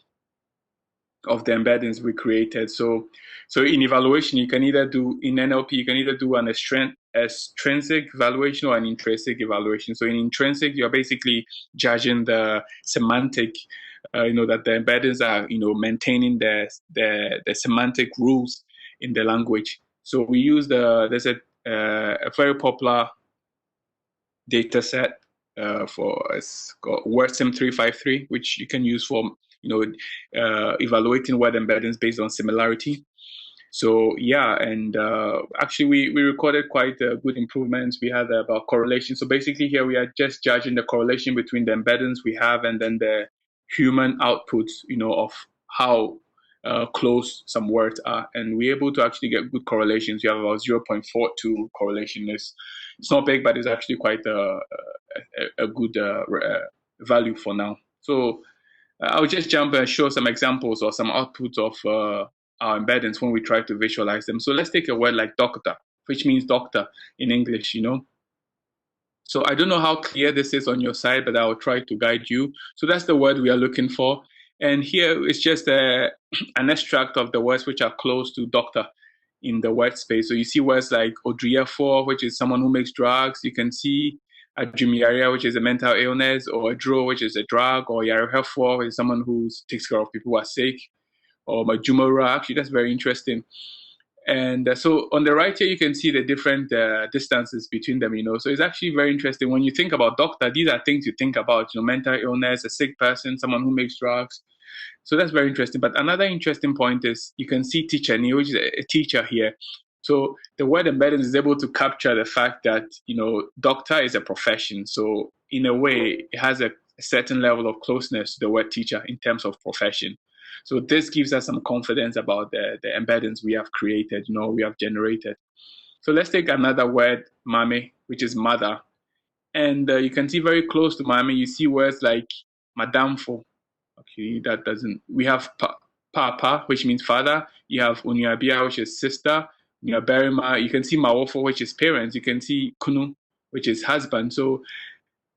of the embeddings we created. So in evaluation, you can either do in NLP, you can either do an extrinsic evaluation or an intrinsic evaluation. So in intrinsic, you're basically judging the semantic, that the embeddings are, maintaining the semantic rules in the language. So we use there's a very popular data set it's called WordSim 353, which you can use for evaluating word embeddings based on similarity. So and actually we recorded quite good improvements. We had about correlation. So basically here we are just judging the correlation between the embeddings we have and then the human outputs, of how close some words are, and we're able to actually get good correlations. You have about 0.42 correlation. It's not big, but it's actually quite a good value for now. So I'll just jump and show some examples or some outputs of our embeddings when we try to visualize them. So let's take a word like doctor, which means doctor in English, So I don't know how clear this is on your side, but I'll try to guide you. So that's the word we are looking for. And here it's just an extract of the words which are close to doctor in the word space. So you see words like Adu-Gyamfi, which is someone who makes drugs. You can see Adu-Gyamfi, which is a mental illness, or Addo, which is a drug, or Afua, which is someone who takes care of people who are sick, or Majumara. Actually, that's very interesting. And so on the right here, you can see the different distances between them, So it's actually very interesting. When you think about doctor, these are things you think about, mental illness, a sick person, someone who makes drugs. So that's very interesting. But another interesting point is you can see teacher, which is a teacher here. So the word embedding is able to capture the fact that, doctor is a profession. So in a way, it has a certain level of closeness to the word teacher in terms of profession. So this gives us some confidence about the embeddings we have created, we have generated. So let's take another word, mame, which is mother. And you can see very close to mame, you see words like madamfo. Okay, that doesn't, we have papa, which means father. You have unyabia, which is sister. You have berima, you can see mawofo, which is parents. You can see kunu, which is husband. So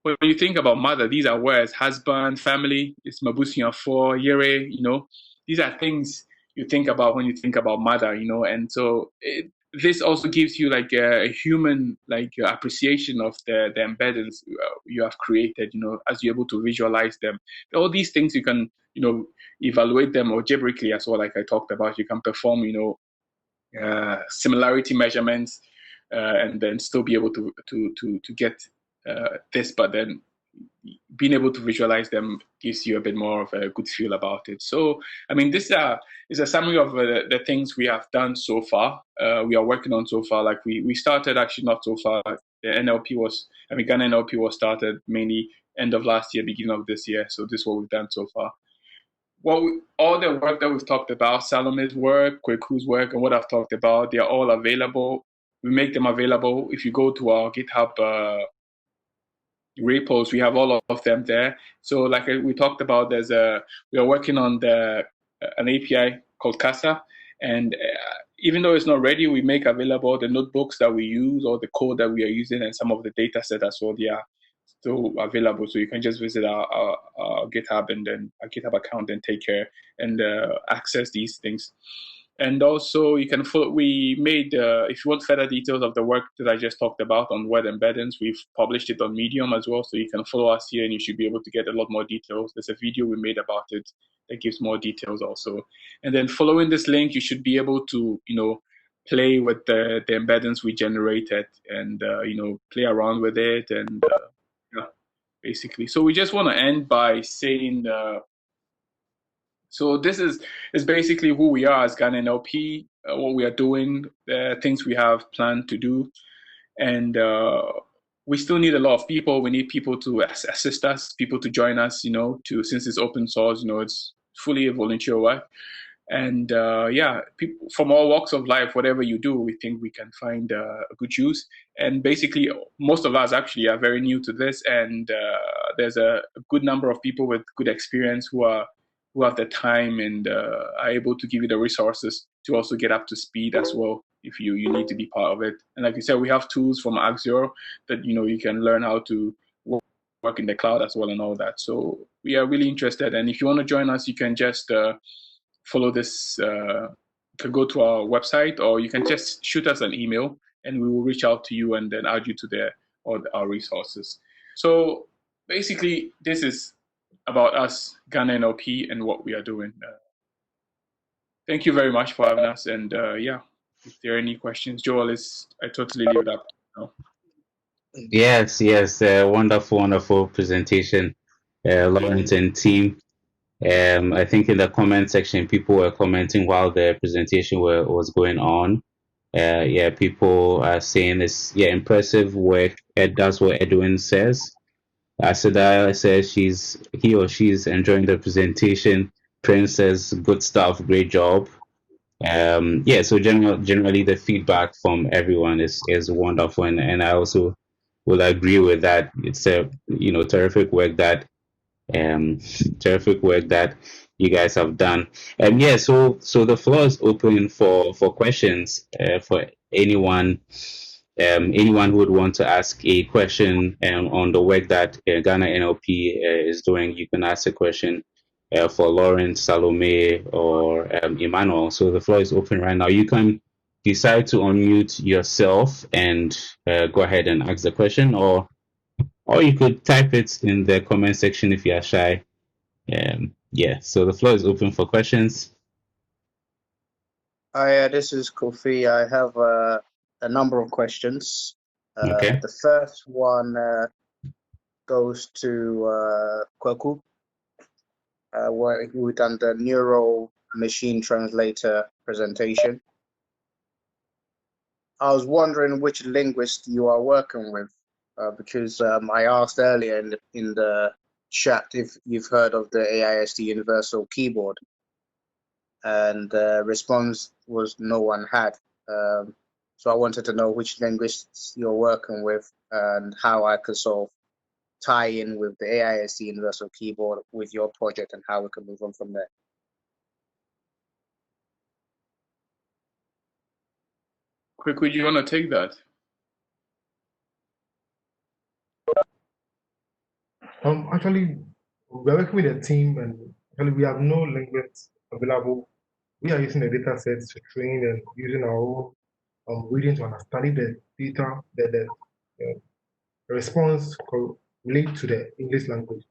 when you think about mother, these are words, husband, family, it's mabusiafo, yere, these are things you think about when you think about mother, and so this also gives you like a human appreciation of the embeddings you have created, as you're able to visualize them. All these things you can, evaluate them algebraically as well, like I talked about. You can perform, similarity measurements and then still be able to get this, but then being able to visualize them gives you a bit more of a good feel about it. So, I mean, this is a summary of the things we have done so far. We are working on so far. Like we started actually not so far. The NLP Ghana NLP was started mainly end of last year, beginning of this year. So this is what we've done so far. All the work that we've talked about, Salomey's work, Kweku's work, and what I've talked about, they are all available. We make them available. If you go to our GitHub repos, we have all of them there. So like we talked about, we are working on an API called Casa, and even though it's not ready, we make available the notebooks that we use or the code that we are using and some of the data set as well. They are still available, so you can just visit our GitHub and then our GitHub account and take care and access these things. And also you can follow, we made, if you want further details of the work that I just talked about on word embeddings, we've published it on Medium as well. So you can follow us here and you should be able to get a lot more details. There's a video we made about it that gives more details also. And then following this link, you should be able to, play with the embeddings we generated and, play around with it and basically. So we just want to end by saying, so this is basically who we are as Ghana NLP, what we are doing, the things we have planned to do. And we still need a lot of people. We need people to assist us, people to join us, since it's open source, it's fully a volunteer work. And people from all walks of life, whatever you do, we think we can find a good use. And basically, most of us actually are very new to this, and there's a good number of people with good experience who have the time and are able to give you the resources to also get up to speed as well if you need to be part of it. And like you said, we have tools from Axio that you can learn how to work in the cloud as well and all that. So we are really interested. And if you want to join us, you can just follow this. You can go to our website, or you can just shoot us an email, and we will reach out to you and then add you to our resources. So basically, this is about us, Ghana NLP, and what we are doing. Thank you very much for having us. And if there are any questions, Joel, I totally leave it up to you. Yes, wonderful presentation, Lawrence and team. I think in the comment section, people were commenting while the presentation was going on. People are saying it's impressive work. That's what Edwin says. Asada says he or she's enjoying the presentation. Prince says good stuff, great job. So generally the feedback from everyone is wonderful, and I also will agree with that. It's a terrific work that you guys have done. So the floor is open for questions for anyone who would want to ask a question on the work that Ghana NLP is doing. You can ask a question for Lawrence, Salomey, or Emmanuel. So the floor is open right now. You can decide to unmute yourself and go ahead and ask the question, or you could type it in the comment section if you are shy. So the floor is open for questions. Hi, this is Kofi. I have a number of questions. Okay. The first one goes to Kweku, where we done the neural machine translator presentation. I was wondering which linguist you are working with, because I asked earlier in the chat if you've heard of the AIST Universal Keyboard, and the response was no one had. So I wanted to know which linguists you're working with and how I could sort of tie in with the AIST Universal Keyboard with your project and how we can move on from there. Quick, would you want to take that? Actually, we're working with a team, and actually we have no linguists available. We are using the data sets to train and using our own reading to understand the data, the response relate to the English language.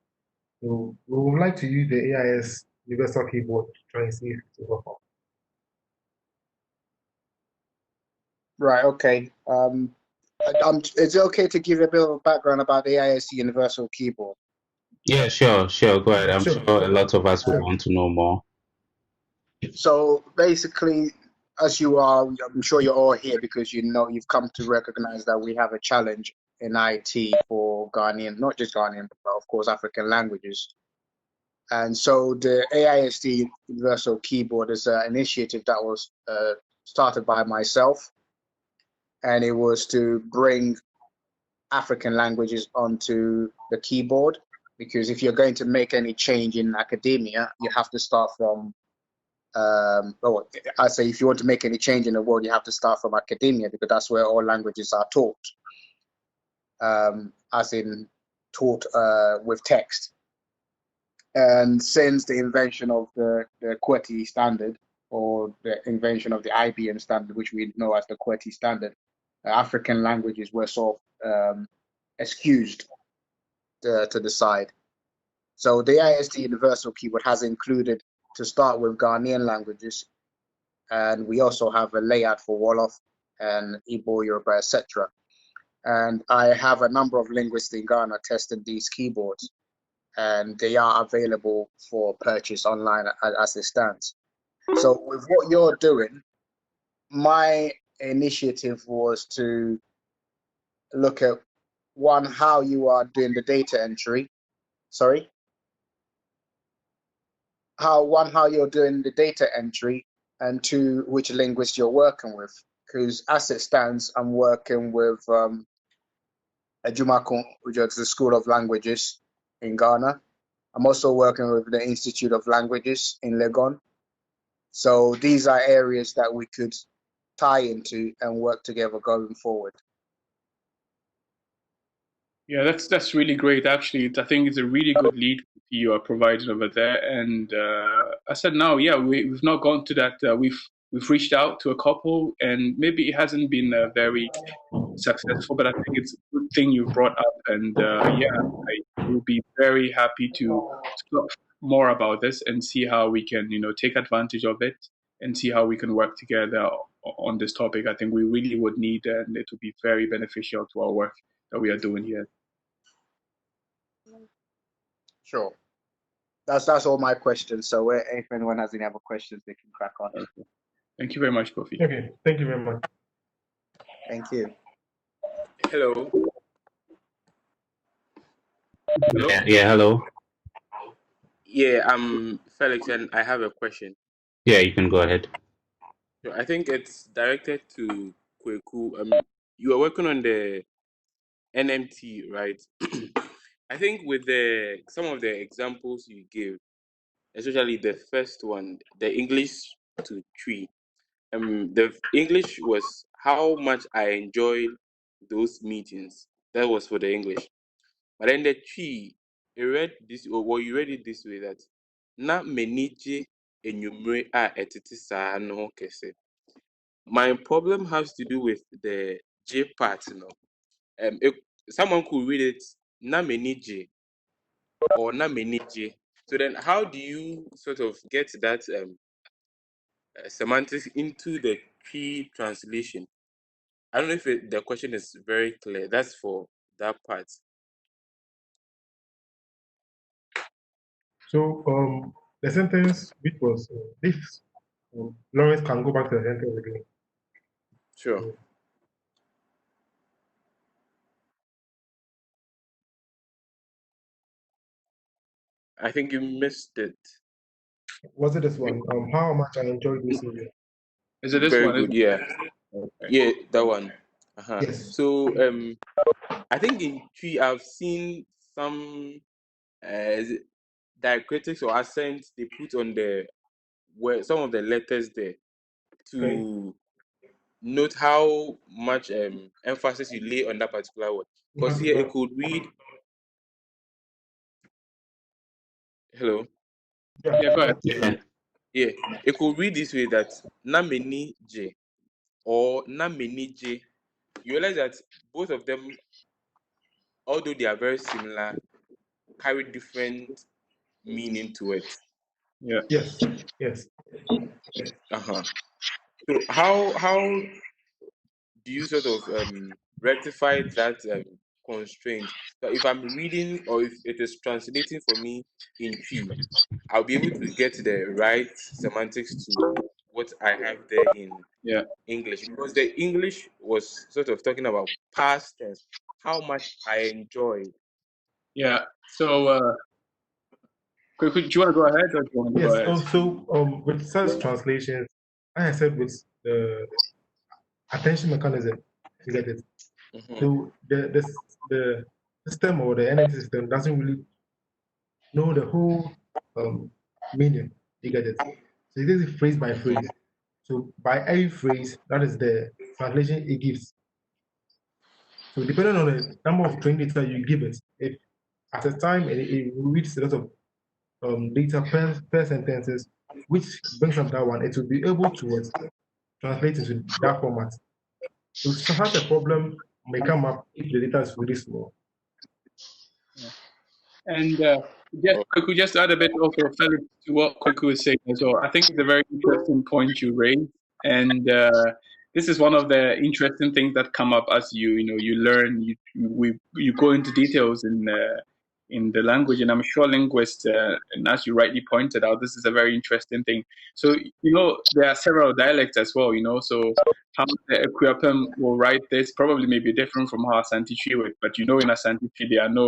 So we would like to use the AIS Universal Keyboard to try and see if it will work. Right, okay. Is it okay to give a bit of a background about the AIST Universal Keyboard? Yeah, sure. Go ahead. I'm sure a lot of us will want to know more. So basically, as you are, I'm sure you're all here because you've come to recognize that we have a challenge in IT for Ghanaian, not just Ghanaian, but of course African languages. And so the AIST Universal Keyboard is an initiative that was started by myself, and it was to bring African languages onto the keyboard, because if you're going to make any change in academia, you have to start from I say if you want to make any change in the world, you have to start from academia, because that's where all languages are taught, as in taught with text. And since the invention of the QWERTY standard, or the invention of the IBM standard, which we know as the QWERTY standard, African languages were sort of excused to the side. So the AIST Universal Keyboard has included, to start with, Ghanaian languages, and we also have a layout for Wolof and Igbo, Yoruba, etc. And I have a number of linguists in Ghana testing these keyboards, and they are available for purchase online as it stands. So with what you're doing, my initiative was to look at one, how you are doing the data entry. Sorry. How you're doing the data entry, and two, which linguist you're working with. Because as it stands, I'm working with Ejumako, which is the School of Languages in Ghana. I'm also working with the Institute of Languages in Legon. So these are areas that we could tie into and work together going forward. Yeah, that's really great. Actually, I think it's a really good lead you are providing over there. And I said now, yeah, we've not gone to that. We've reached out to a couple, and maybe it hasn't been very successful, but I think it's a good thing you brought up. And yeah, I will be very happy to talk more about this and see how we can, take advantage of it and see how we can work together on this topic. I think we really would need, and it would be very beneficial to our work that we are doing here. Sure. That's all my questions. So if anyone has any other questions, they can crack on. Okay. Thank you very much, Kofi. Okay, thank you very much. Thank you. Hello. Hello? Yeah, hello. Yeah, I'm Felix, and I have a question. Yeah, you can go ahead. I think it's directed to Kweku. You are working on the NMT, right? I think with some of the examples you give, especially the first one, the English to tree. The English was how much I enjoyed those meetings. That was for the English. But then the tree, you read it this way, that na menije enyumre a etiti saa no kese. My problem has to do with the J part, someone could read it na menije or na menije. So then how do you sort of get that semantics into the tree translation? I don't know if the question is very clear. That's for that part. So the sentence which was this, Lawrence can go back to the sentence again. Sure. I think you missed it. Was it this one? How much I enjoyed this movie. Is it this Very one? good, yeah. Okay. Yeah, that one. Yes. So I think in tree I've seen some diacritics or accents they put on some of the letters there to note how much emphasis you lay on that particular word. Because here it could read. Hello. Yeah, go ahead. Yeah, it could read this way, that na meni j or na meni j. You realize that both of them, although they are very similar, carry different meaning to it. Yeah. Yes. Yes. So how do you sort of rectify that constraint? So if I'm reading or if it is translating for me in tree, I'll be able to get the right semantics to what I have there in English, because the English was sort of talking about past tense, how much I enjoyed. Yeah. So, do you want to go ahead, or do you want to Yes. go ahead? Also, with such translations, as I said, with the attention mechanism, you get it. So the system or the NLP system doesn't really know the whole meaning. You get it. So it is phrase by phrase. So by every phrase, that is the translation it gives. So depending on the number of training data you give it, if at a time it reads a lot of data per sentences, which brings up that one, it will be able to translate into that format. So such a problem may come up if the data is really small. And Kweku, just to add a bit also, Felix, to what Kweku is saying as well. I think it's a very interesting point you raised, and this is one of the interesting things that come up as you learn. You go into details in in the language. And I'm sure linguists, and as you rightly pointed out, this is a very interesting thing. So, there are several dialects as well, so how the Ekuapem will write this probably may be different from how Asante Twi would, but in Asante Twi, there are no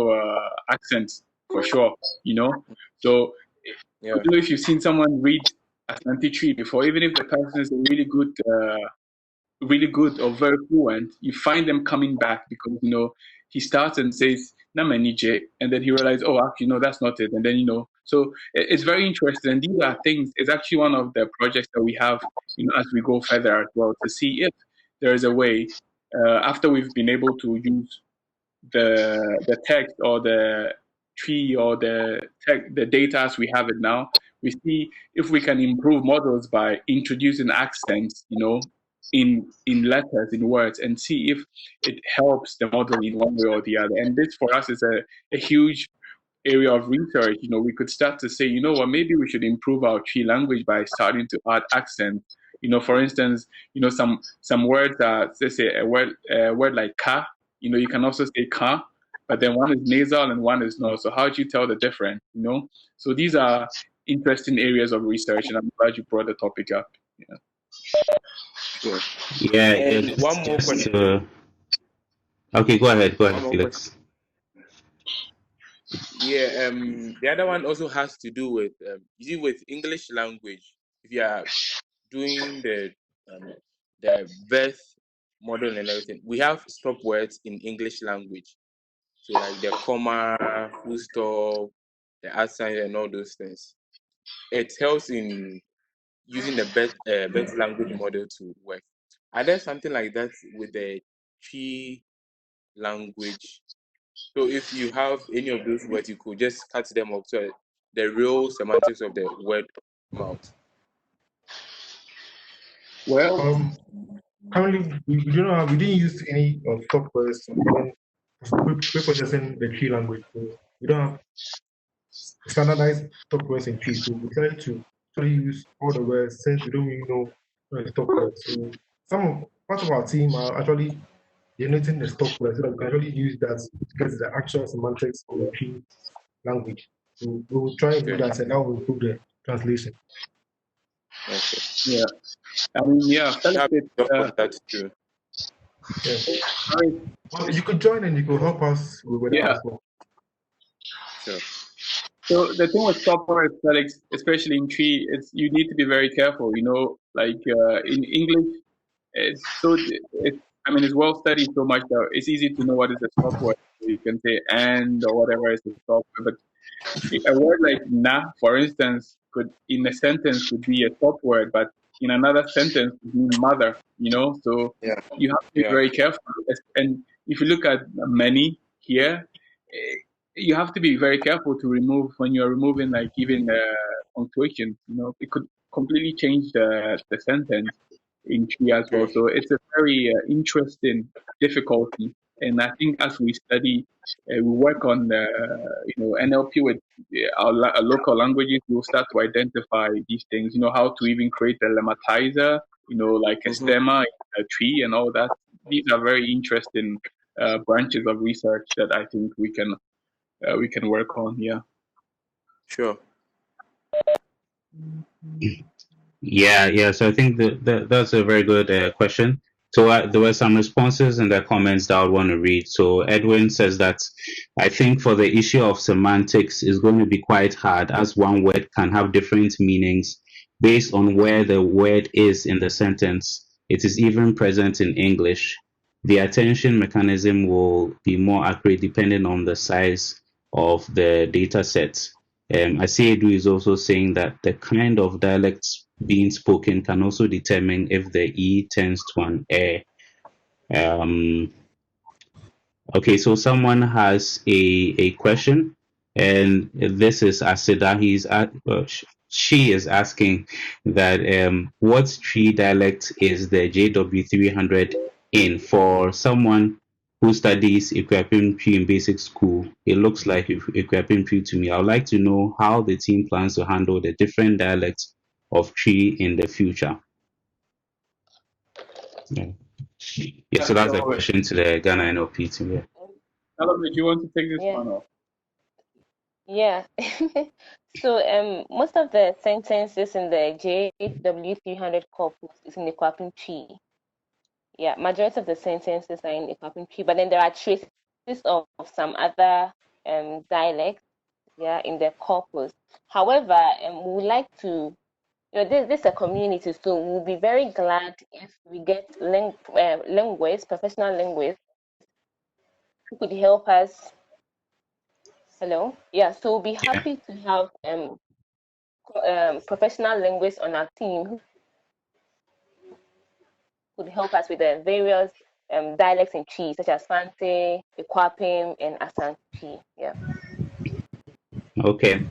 accents for sure, So I don't know if you've seen someone read Asante Twi before, even if the person is a really good or very fluent, you find them coming back because he starts and says "Namanije," and then he realizes, oh, actually no, that's not it, and then so it's very interesting. And these are things. It's actually one of the projects that we have, as we go further as well, to see if there is a way after we've been able to use the text or the tree or the data as we have it now. We see if we can improve models by introducing accents, in letters, in words, and see if it helps the model in one way or the other. And this for us is a huge area of research. We could start to say, what, maybe we should improve our tree language by starting to add accents. For instance, some words are, let's say a word like ka, you can also say ka, but then one is nasal and one is not. So how do you tell the difference? So these are interesting areas of research, and I'm glad you brought the topic up. Sure. Yeah, And one more question. Okay, go ahead, Felix. Yeah, the other one also has to do with with English language. If you are doing the birth model and everything, we have stop words in English language. So like the comma, full stop, the accent, and all those things. It helps in using the birth language model to work. Are there something like that with the Twi language? So if you have any of those words, you could just cut them off so the real semantics of the word come out. Well, currently we didn't use any stop words when pre-processing the Twi language. So we don't have standardized stop words in Twi. So we try to use all the words since we don't really know stop words. So part of our team are actually generating the stop words so that we can actually use that to get the actual semantics of the Twi language. So we will try and do that, and that will improve the translation. Okay. Yeah. I mean, yeah, that too. Yeah. You could join and you could help us with that as well. Sure. So the thing with stop words, Felix, especially in Twi, you need to be very careful. Like in English, it's well studied so much that it's easy to know what is a stop word. You can say "and" or whatever is a stop word, but a word like "na," for instance, could in a sentence could be a stop word, but in another sentence could mean mother. So you have to be very careful. And if you look at many here, you have to be very careful to remove when you're removing like even punctuation. It could completely change the sentence in Twi as well. So it's a very interesting difficulty. And I think as we study, we work on NLP with our local languages, we'll start to identify these things. How to even create a lemmatizer, like a stemma, a tree, and all that. These are very interesting branches of research that I think we can work on. Yeah. Sure. Yeah. So I think that's a very good question. So there were some responses in the comments that I would want to read. So Edwin says that I think for the issue of semantics is going to be quite hard, as one word can have different meanings based on where the word is in the sentence. It is even present in English. The attention mechanism will be more accurate depending on the size of the data set. I see Adu is also saying that the kind of dialects being spoken can also determine if the E turns to an A. Okay, so someone has a question, and this is Asida. She is asking that what Twi dialect is the JW300 in for someone who studies Ekuapem Twi in basic school? It looks like Ekuapem Twi to me. I would like to know how the team plans to handle the different dialects of Twi in the future. Yeah, so that's the question to the Ghana NLP team. Yeah. Salomey, do you want to take this one off? Yeah. So most of the sentences in the JW300 corpus is in the Kwapin tree. Yeah, majority of the sentences are in the Kwapin tree, but then there are traces of some other dialects, yeah, in the corpus. However, we would like to, this is a community, so we'll be very glad if we get linguists, professional linguists, who could help us. Hello? Yeah, so we'll be Yeah. happy to have professional linguists on our team who could help us with the various dialects in Chi, such as Fante, Ikwapim, and Asante. Yeah. Okay.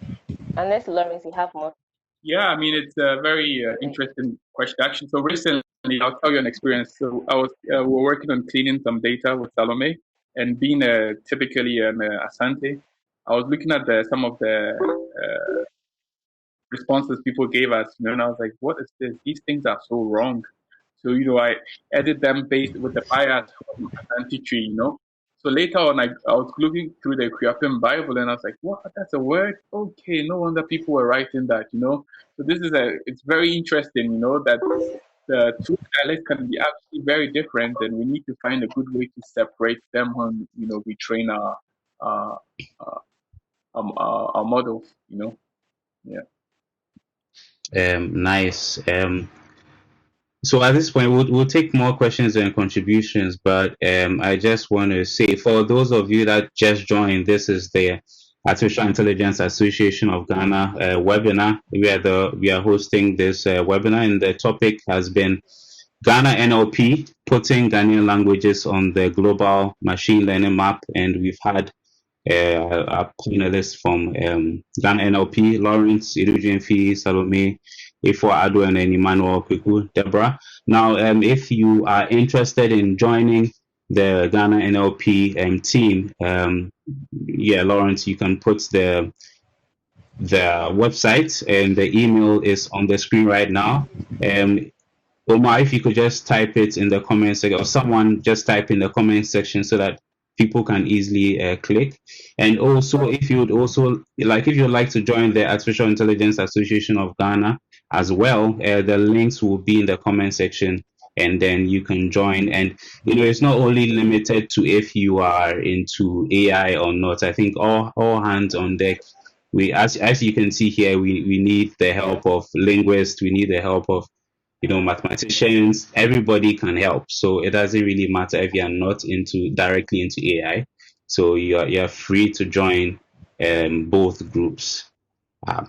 Unless Lawrence, you have more. Yeah, I mean, it's a very interesting question, actually. So recently, I'll tell you an experience. So I was we were working on cleaning some data with Salomey, and being typically an Asante, I was looking at some of the responses people gave us, and I was like, what is this? These things are so wrong. So, I edit them based with the bias from Asante tree. So later on, I was looking through the Kriapim Bible, and I was like, what? That's a word? Okay, no wonder people were writing that. So it's very interesting, that the two dialects can be actually very different, and we need to find a good way to separate them when, we train uh, our models, Yeah. Nice. So at this point, we'll take more questions and contributions, but I just want to say, for those of you that just joined, this is the Artificial Intelligence Association of Ghana webinar. We are hosting this webinar, and the topic has been Ghana NLP, putting Ghanaian languages on the global machine learning map, and we've had our panelists from Ghana NLP, Lawrence, Adu-Gyamfi, Salomey, Afua, Addo, and then Emmanuel, Kweku, Debrah. Now, if you are interested in joining the Ghana NLP team, Lawrence, you can put the website, and the email is on the screen right now. Omar, if you could just type it in the comment section, or someone just type in the comment section so that people can easily click. And also, if you'd like to join the Artificial Intelligence Association of Ghana as well, the links will be in the comment section, and then you can join. And it's not only limited to if you are into AI or not. I think all hands on deck. We, as you can see here, we need the help of linguists. We need the help of mathematicians. Everybody can help. So it doesn't really matter if you're not directly into AI. So you're free to join both groups. I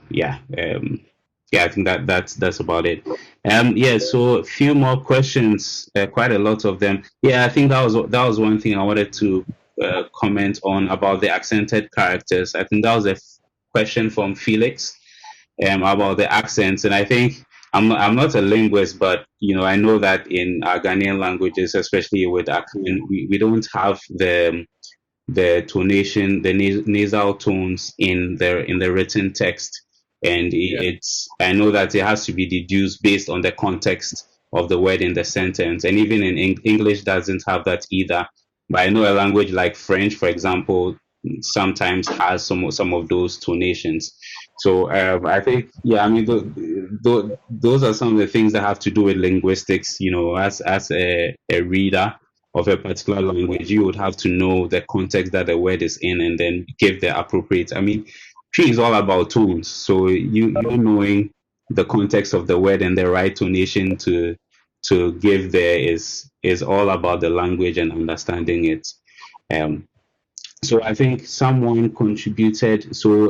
think that's about it. So a few more questions, quite a lot of them. Yeah, I think that was one thing I wanted to comment on about the accented characters. I think that was a question from Felix about the accents, and I think I'm not a linguist, but I know that in our Ghanaian languages, especially with accent, we don't have the tonation, the nasal tones in the written text, and I know that it has to be deduced based on the context of the word in the sentence, and even in English doesn't have that either. But I know a language like French, for example, sometimes has some of those tonations. So I think, I mean, those are some of the things that have to do with linguistics. As a reader of a particular language, you would have to know the context that the word is in, and then give the appropriate. I mean, tree is all about tones, so you knowing the context of the word and the right tonation to give there is all about the language and understanding it. So I think someone contributed. So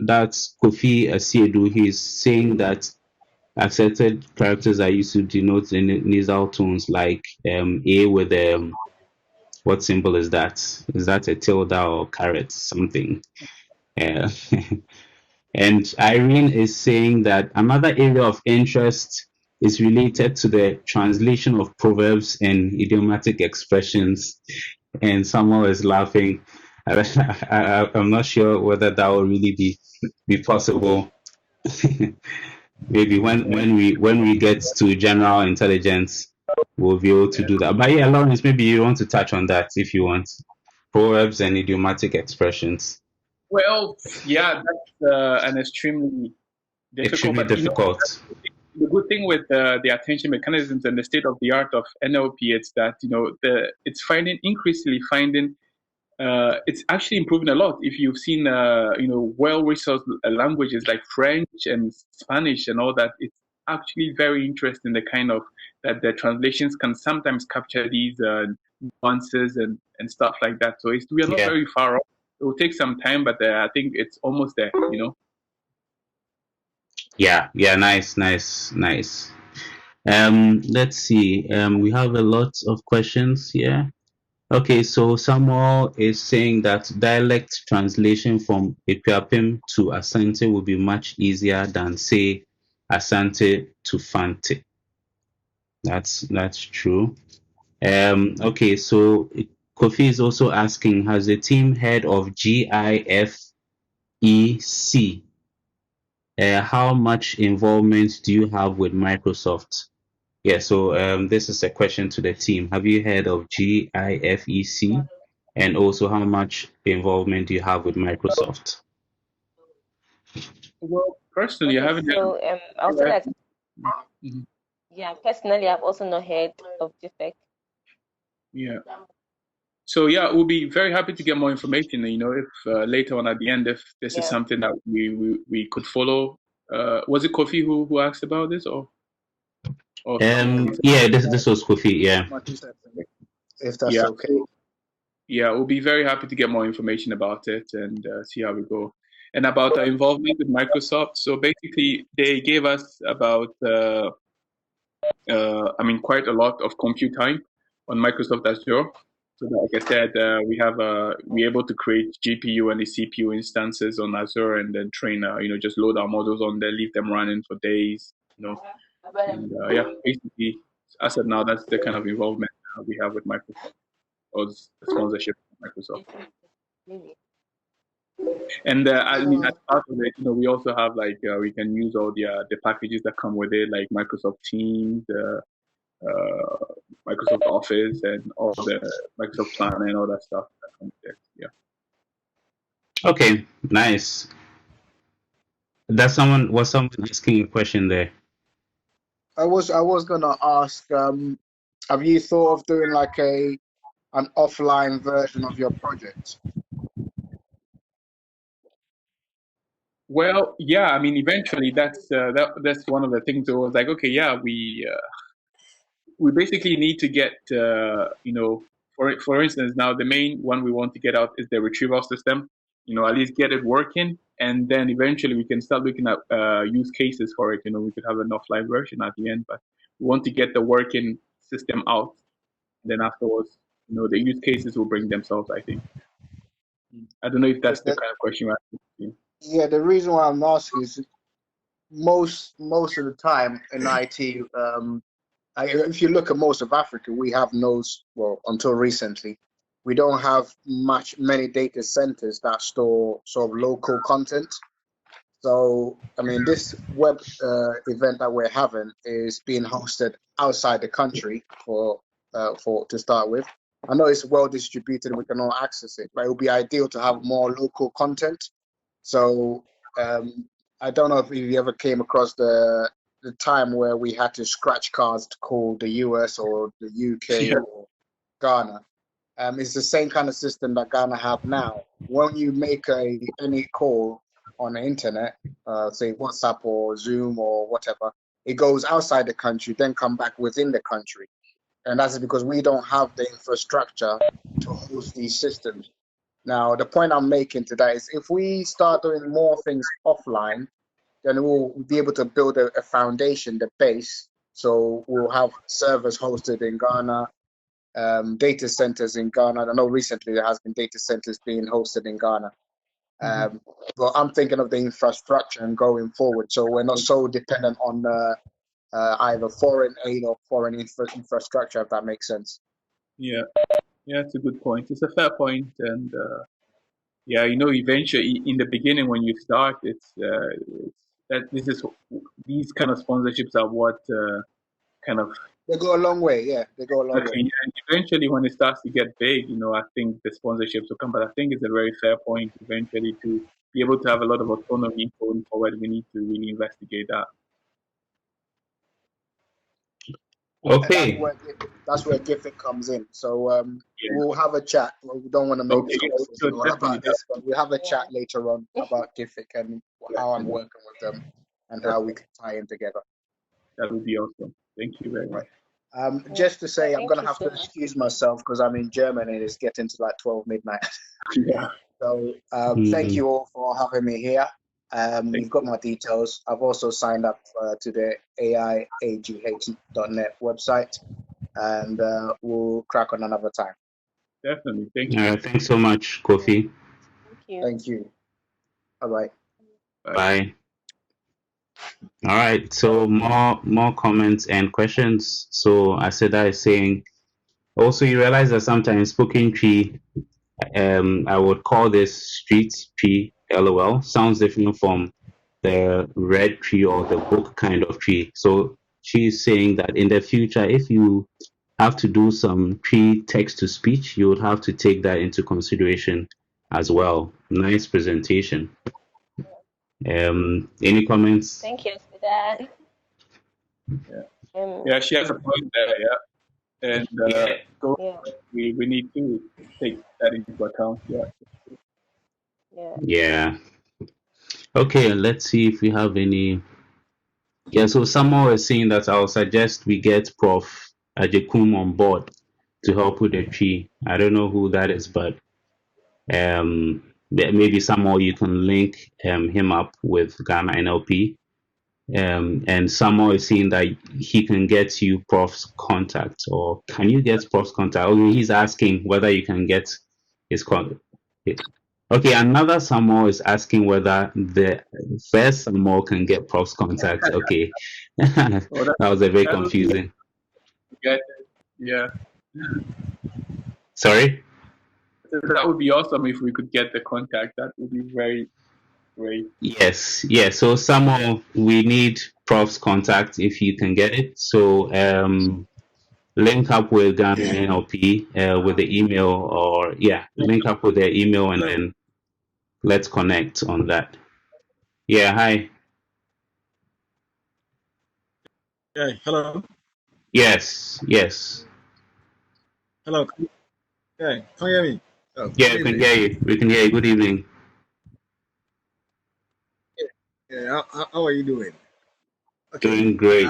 that's Kofi Asiedu. He's saying that accented characters are used to denote the nasal tones, like A with what symbol is that? Is that a tilde or caret something? Uh, and Irene is saying that another area of interest is related to the translation of proverbs and idiomatic expressions. And someone is laughing. I'm not sure whether that will really be possible. Maybe when we get to general intelligence, we'll be able to do that. But yeah, Lawrence, maybe you want to touch on that if you want. Proverbs and idiomatic expressions. Well, yeah, that's an extremely difficult. Extremely But difficult. the good thing with the attention mechanisms and the state of the art of NLP, it's that it's increasingly finding. It's actually improving a lot. If you've seen, well-resourced languages like French and Spanish and all that, it's actually very interesting. The kind of that the translations can sometimes capture these nuances and stuff like that. So we are not very far off. It will take some time, but I think it's almost there. Yeah, nice. Let's see. We have a lot of questions here. Okay, so Samuel is saying that dialect translation from Epiapim to Asante will be much easier than, say, Asante to Fante. That's true. Okay, so Kofi is also asking, has the team heard of GIFEC? How much involvement do you have with Microsoft? Yeah, so this is a question to the team. Have you heard of GIFEC? And also, how much involvement do you have with Microsoft? Well, personally, I haven't. So I'll say that. Mm-hmm. Yeah, personally, I've also not heard of GIFEC. Yeah. So yeah, we'll be very happy to get more information. If later on at the end, if this is something that we could follow. Was it Kofi who asked about this, or? Yeah, this was Kofi. Yeah. If that's okay. Yeah, we'll be very happy to get more information about it and see how we go. And about our involvement with Microsoft. So basically, they gave us about, quite a lot of compute time on Microsoft Azure. So like I said, we're able to create GPU and the CPU instances on Azure and then train, just load our models on there, leave them running for days, And basically, as of now, that's the kind of involvement we have with Microsoft, or the sponsorship of Microsoft. And as part of it, we also have we can use all the packages that come with it, like Microsoft Teams, Microsoft Office, and all the Microsoft Planner and all that stuff that comes there. Yeah. Okay, nice. Was someone asking a question there? I was gonna ask, have you thought of doing like an offline version of your project? Well, yeah, eventually that's one of the things that was like, okay, yeah, we basically need to get, for instance, now the main one we want to get out is the retrieval system, at least get it working. And then eventually we can start looking at use cases for it. We could have an offline version at the end, but we want to get the working system out. Then afterwards, the use cases will bring themselves, I think. I don't know if that's the kind of question you're asking. Yeah, the reason why I'm asking is most of the time in IT, if you look at most of Africa, we have until recently, we don't have many data centers that store sort of local content. So, this web event that we're having is being hosted outside the country to start with. I know it's well distributed, we can all access it, but it would be ideal to have more local content. So, I don't know if you ever came across the time where we had to scratch cards to call the US or the UK or Ghana. It's the same kind of system that Ghana have now. When you make any call on the internet, say WhatsApp or Zoom or whatever, it goes outside the country, then come back within the country. And that's because we don't have the infrastructure to host these systems. Now, the point I'm making today is if we start doing more things offline, then we'll be able to build a foundation, the base. So we'll have servers hosted in Ghana, data centers in Ghana. I know recently there has been data centers being hosted in Ghana. But I'm thinking of the infrastructure and going forward. So we're not so dependent on either foreign aid or foreign infrastructure, if that makes sense. Yeah, it's a good point. It's a fair point. And eventually in the beginning when you start, it's that these kind of sponsorships are what kind of They go a long way. Yeah, they go a long way. And eventually, when it starts to get big, I think the sponsorships will come. But I think it's a very fair point eventually to be able to have a lot of autonomy going forward. We need to really investigate that. Okay. And that's where Giffic comes in. So we'll have a chat. We don't want to make this conversation all about this, but we'll have a chat later on about Giffic and how I'm working with them and how we can tie in together. That would be awesome. Thank you very much. Just to say, I'm going to have to excuse myself because I'm in Germany and it's getting to like 12 midnight. Yeah. So thank you all for having me here. You've got my details. I've also signed up to the AIAGH.net website, and we'll crack on another time. Definitely. Thank you. Thanks so much, Kofi. Thank you. Bye-bye. Bye. All right. So more comments and questions. So Aseda is saying, also you realize that sometimes spoken tree, I would call this street tree, LOL, sounds different from the red tree or the book kind of tree. So she's saying that in the future, if you have to do some tree text to speech, you would have to take that into consideration as well. Nice presentation. Any comments? Thank you for that. Yeah, she has a point there. Yeah. And we need to take that into account. Yeah. Okay, let's see if we have any. Yeah, so someone was saying that I'll suggest we get Prof. Ajekum on board to help with the tree. I don't know who that is, but maybe somehow you can link him up with Ghana NLP. And someone is saying that he can get you Prof's contact, or can you get Prof's contact? He's asking whether you can get his contact. Okay, another Samuel is asking whether the first Samuel can get Prof's contact. Okay, that was a bit confusing. Yeah. Sorry? That would be awesome if we could get the contact. That would be very great. Yes. So Samuel, we need Prof's contact if you can get it. So link up with Ghana NLP with the email, or link up with their email and then let's connect on that. Yeah, hi. Yeah, hello. Yes. Hello. Yeah, can you hear me? Oh, yeah, we can hear you. We can hear you. Good evening. Yeah, how are you doing? Okay. Doing great.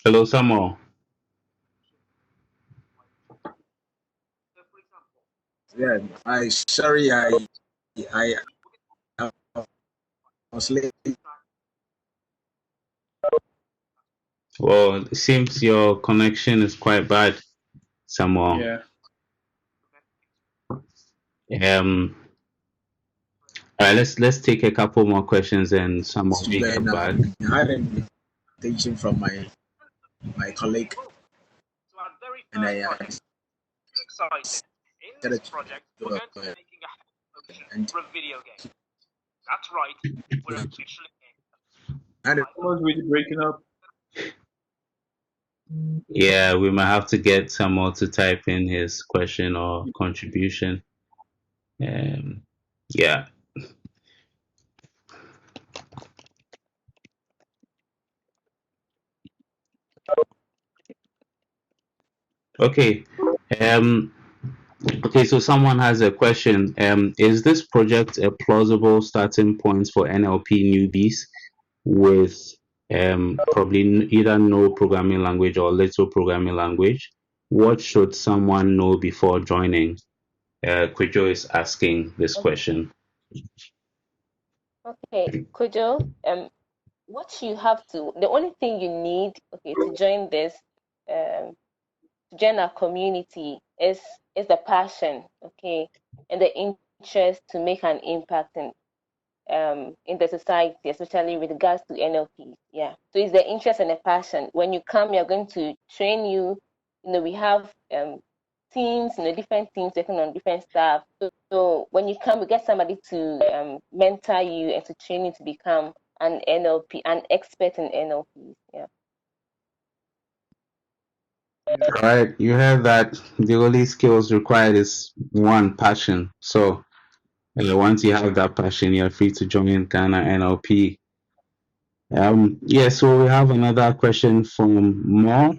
Hello, Samuel. Yeah, I was late. Well, it seems your connection is quite bad, Samuel. Yeah. All right, let's take a couple more questions and Samuel may come back. I had an invitation from my colleague, and I excited. In this project, we're going to be making a motion for a video game. That's right. We're officially and it was really breaking up. Yeah, we might have to get Samuel to type in his question or contribution. Yeah. Okay. Okay, so someone has a question. Is this project a plausible starting point for NLP newbies with probably either no programming language or little programming language? What should someone know before joining? Kweku is asking this question. Okay, Kweku, what you have to, the only thing you need, to join this, to join our community is the passion, and the interest to make an impact in the society, especially with regards to NLP. Yeah. So it's the interest and the passion. When you come, we are going to train you. We have teams, different teams working on different stuff. So when you come, you get somebody to mentor you and to train you to become an expert in NLP. Yeah. All right, you heard that the only skills required is one, passion. So once you have that passion, you're free to join Ghana NLP. Yeah, so we have another question from Mo.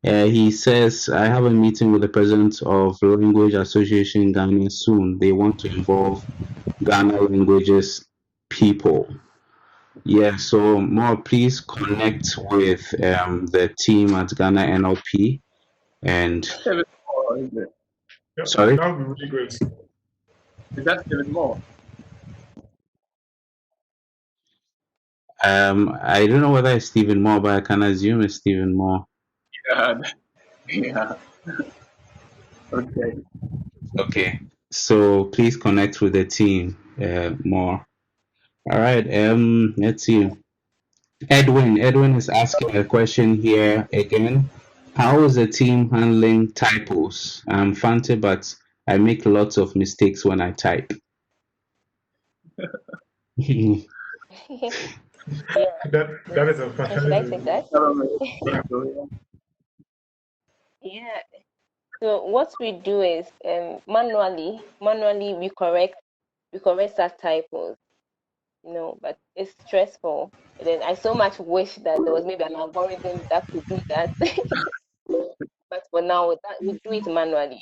He says, I have a meeting with the president of Language Association in Ghana soon. They want to involve Ghana languages people. Yeah, so Mo, please connect with the team at Ghana NLP. And Yeah, sorry? that would be really great. Is that even more? I don't know whether it's Stephen Moore, but I can assume it's Stephen Moore. Yeah. Yeah. Okay. Okay, so please connect with the team more. All right, let's see. Edwin is asking a question here again. How is the team handling typos? I'm Fante, but I make lots of mistakes when I type. Yeah. That is a Should I take that? Yeah. So what we do is manually we correct such typos, but it's stressful. And then I so much wish that there was maybe an algorithm that could do that. But for now, we do it manually.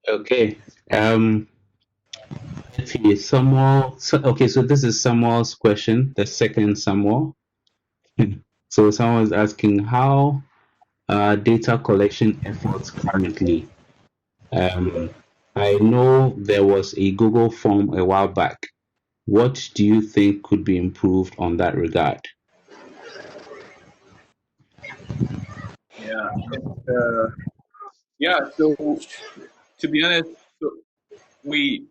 Okay. Let's see. Okay, so this is Samuel's question, the second Samuel. So someone is asking how data collection efforts currently. I know there was a Google form a while back. What do you think could be improved on that regard? Yeah. So to be honest, so we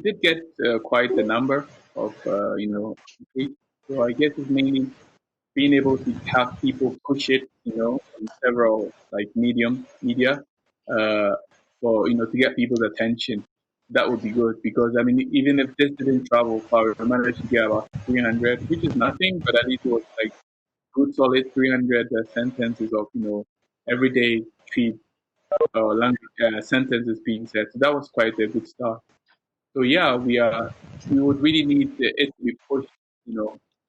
did get quite a number of so I guess it's mainly being able to have people push it, in several like media, for to get people's attention. That would be good because I mean, even if this didn't travel far, we managed to get about 300, which is nothing, but at least it was like good solid 300 sentences of everyday treat or language sentences being said. So that was quite a good start. So yeah, we would really need it to be pushed,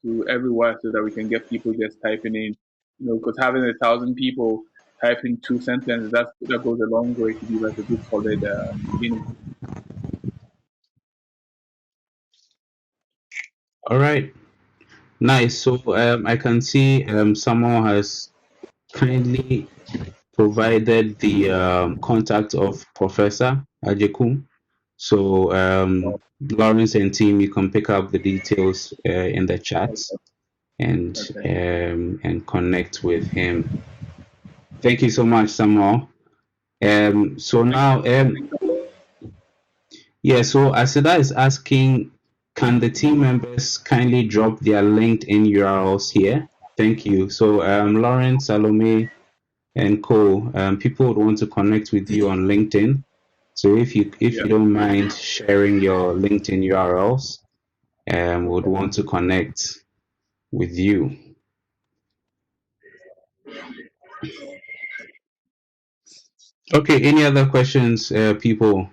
to everywhere so that we can get people just typing in, because having 1,000 people typing 2 sentences, that goes a long way to be like a good solid beginning. All right, nice. So I can see someone has kindly provided the contact of Professor Ajekum. So Lawrence and team, you can pick up the details in the chat and connect with him. Thank you so much, Samuel. So now, yeah. So Asida is asking, can the team members kindly drop their LinkedIn URLs here? Thank you. So Lawrence, Salomey, and co, people would want to connect with you on LinkedIn. So if you don't mind sharing your LinkedIn URLs, would want to connect with you. Okay, any other questions, people?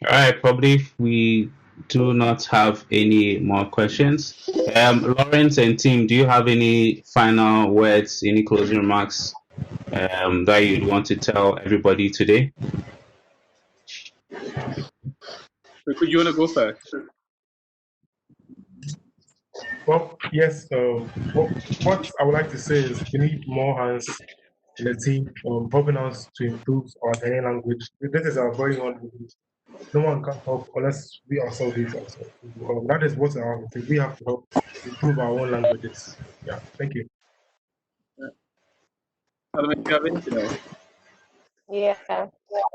All right, probably if we do not have any more questions. Lawrence and team, do you have any final words, any closing remarks that you'd want to tell everybody today? Could you want to go first? Well, yes. What I would like to say is we need more hands in the team helping us to improve our Ghanaian language. This is our very own language. No one can help unless we ourselves do it ourselves. That is what I want to say. We have to help improve our own languages. Yeah, thank you. Salomey, do you have anything else? Yeah.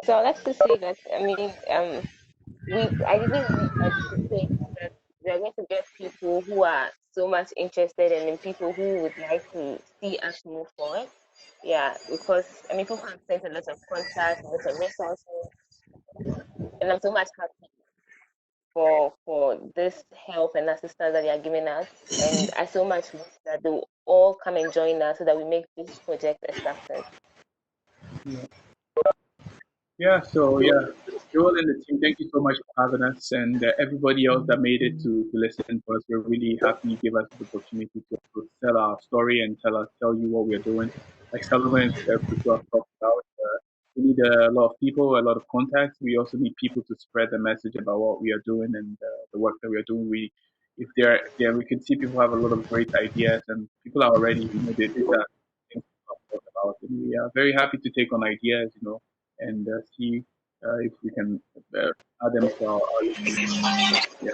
So I'd like to say that I didn't really anticipate that we are going to get people who are so much interested and in people who would like to see us move forward. Yeah, because people have sent a lot of contacts, a lot of resources, and I'm so much happy for this help and assistance that they are giving us. And I so much wish that they will all come and join us so that we make this project a success. Yeah, so yeah, Joel and the team, thank you so much for having us, and everybody else that made it to listen to us. We're really happy you gave us the opportunity to tell our story and tell you what we're doing. Like Salomon and Kweku have talked about, we need a lot of people, a lot of contacts. We also need people to spread the message about what we are doing and the work that we are doing. If there, we can see people have a lot of great ideas, and people are already, these are things to talk about. And we are very happy to take on ideas, and see if we can add them to our list. Yeah.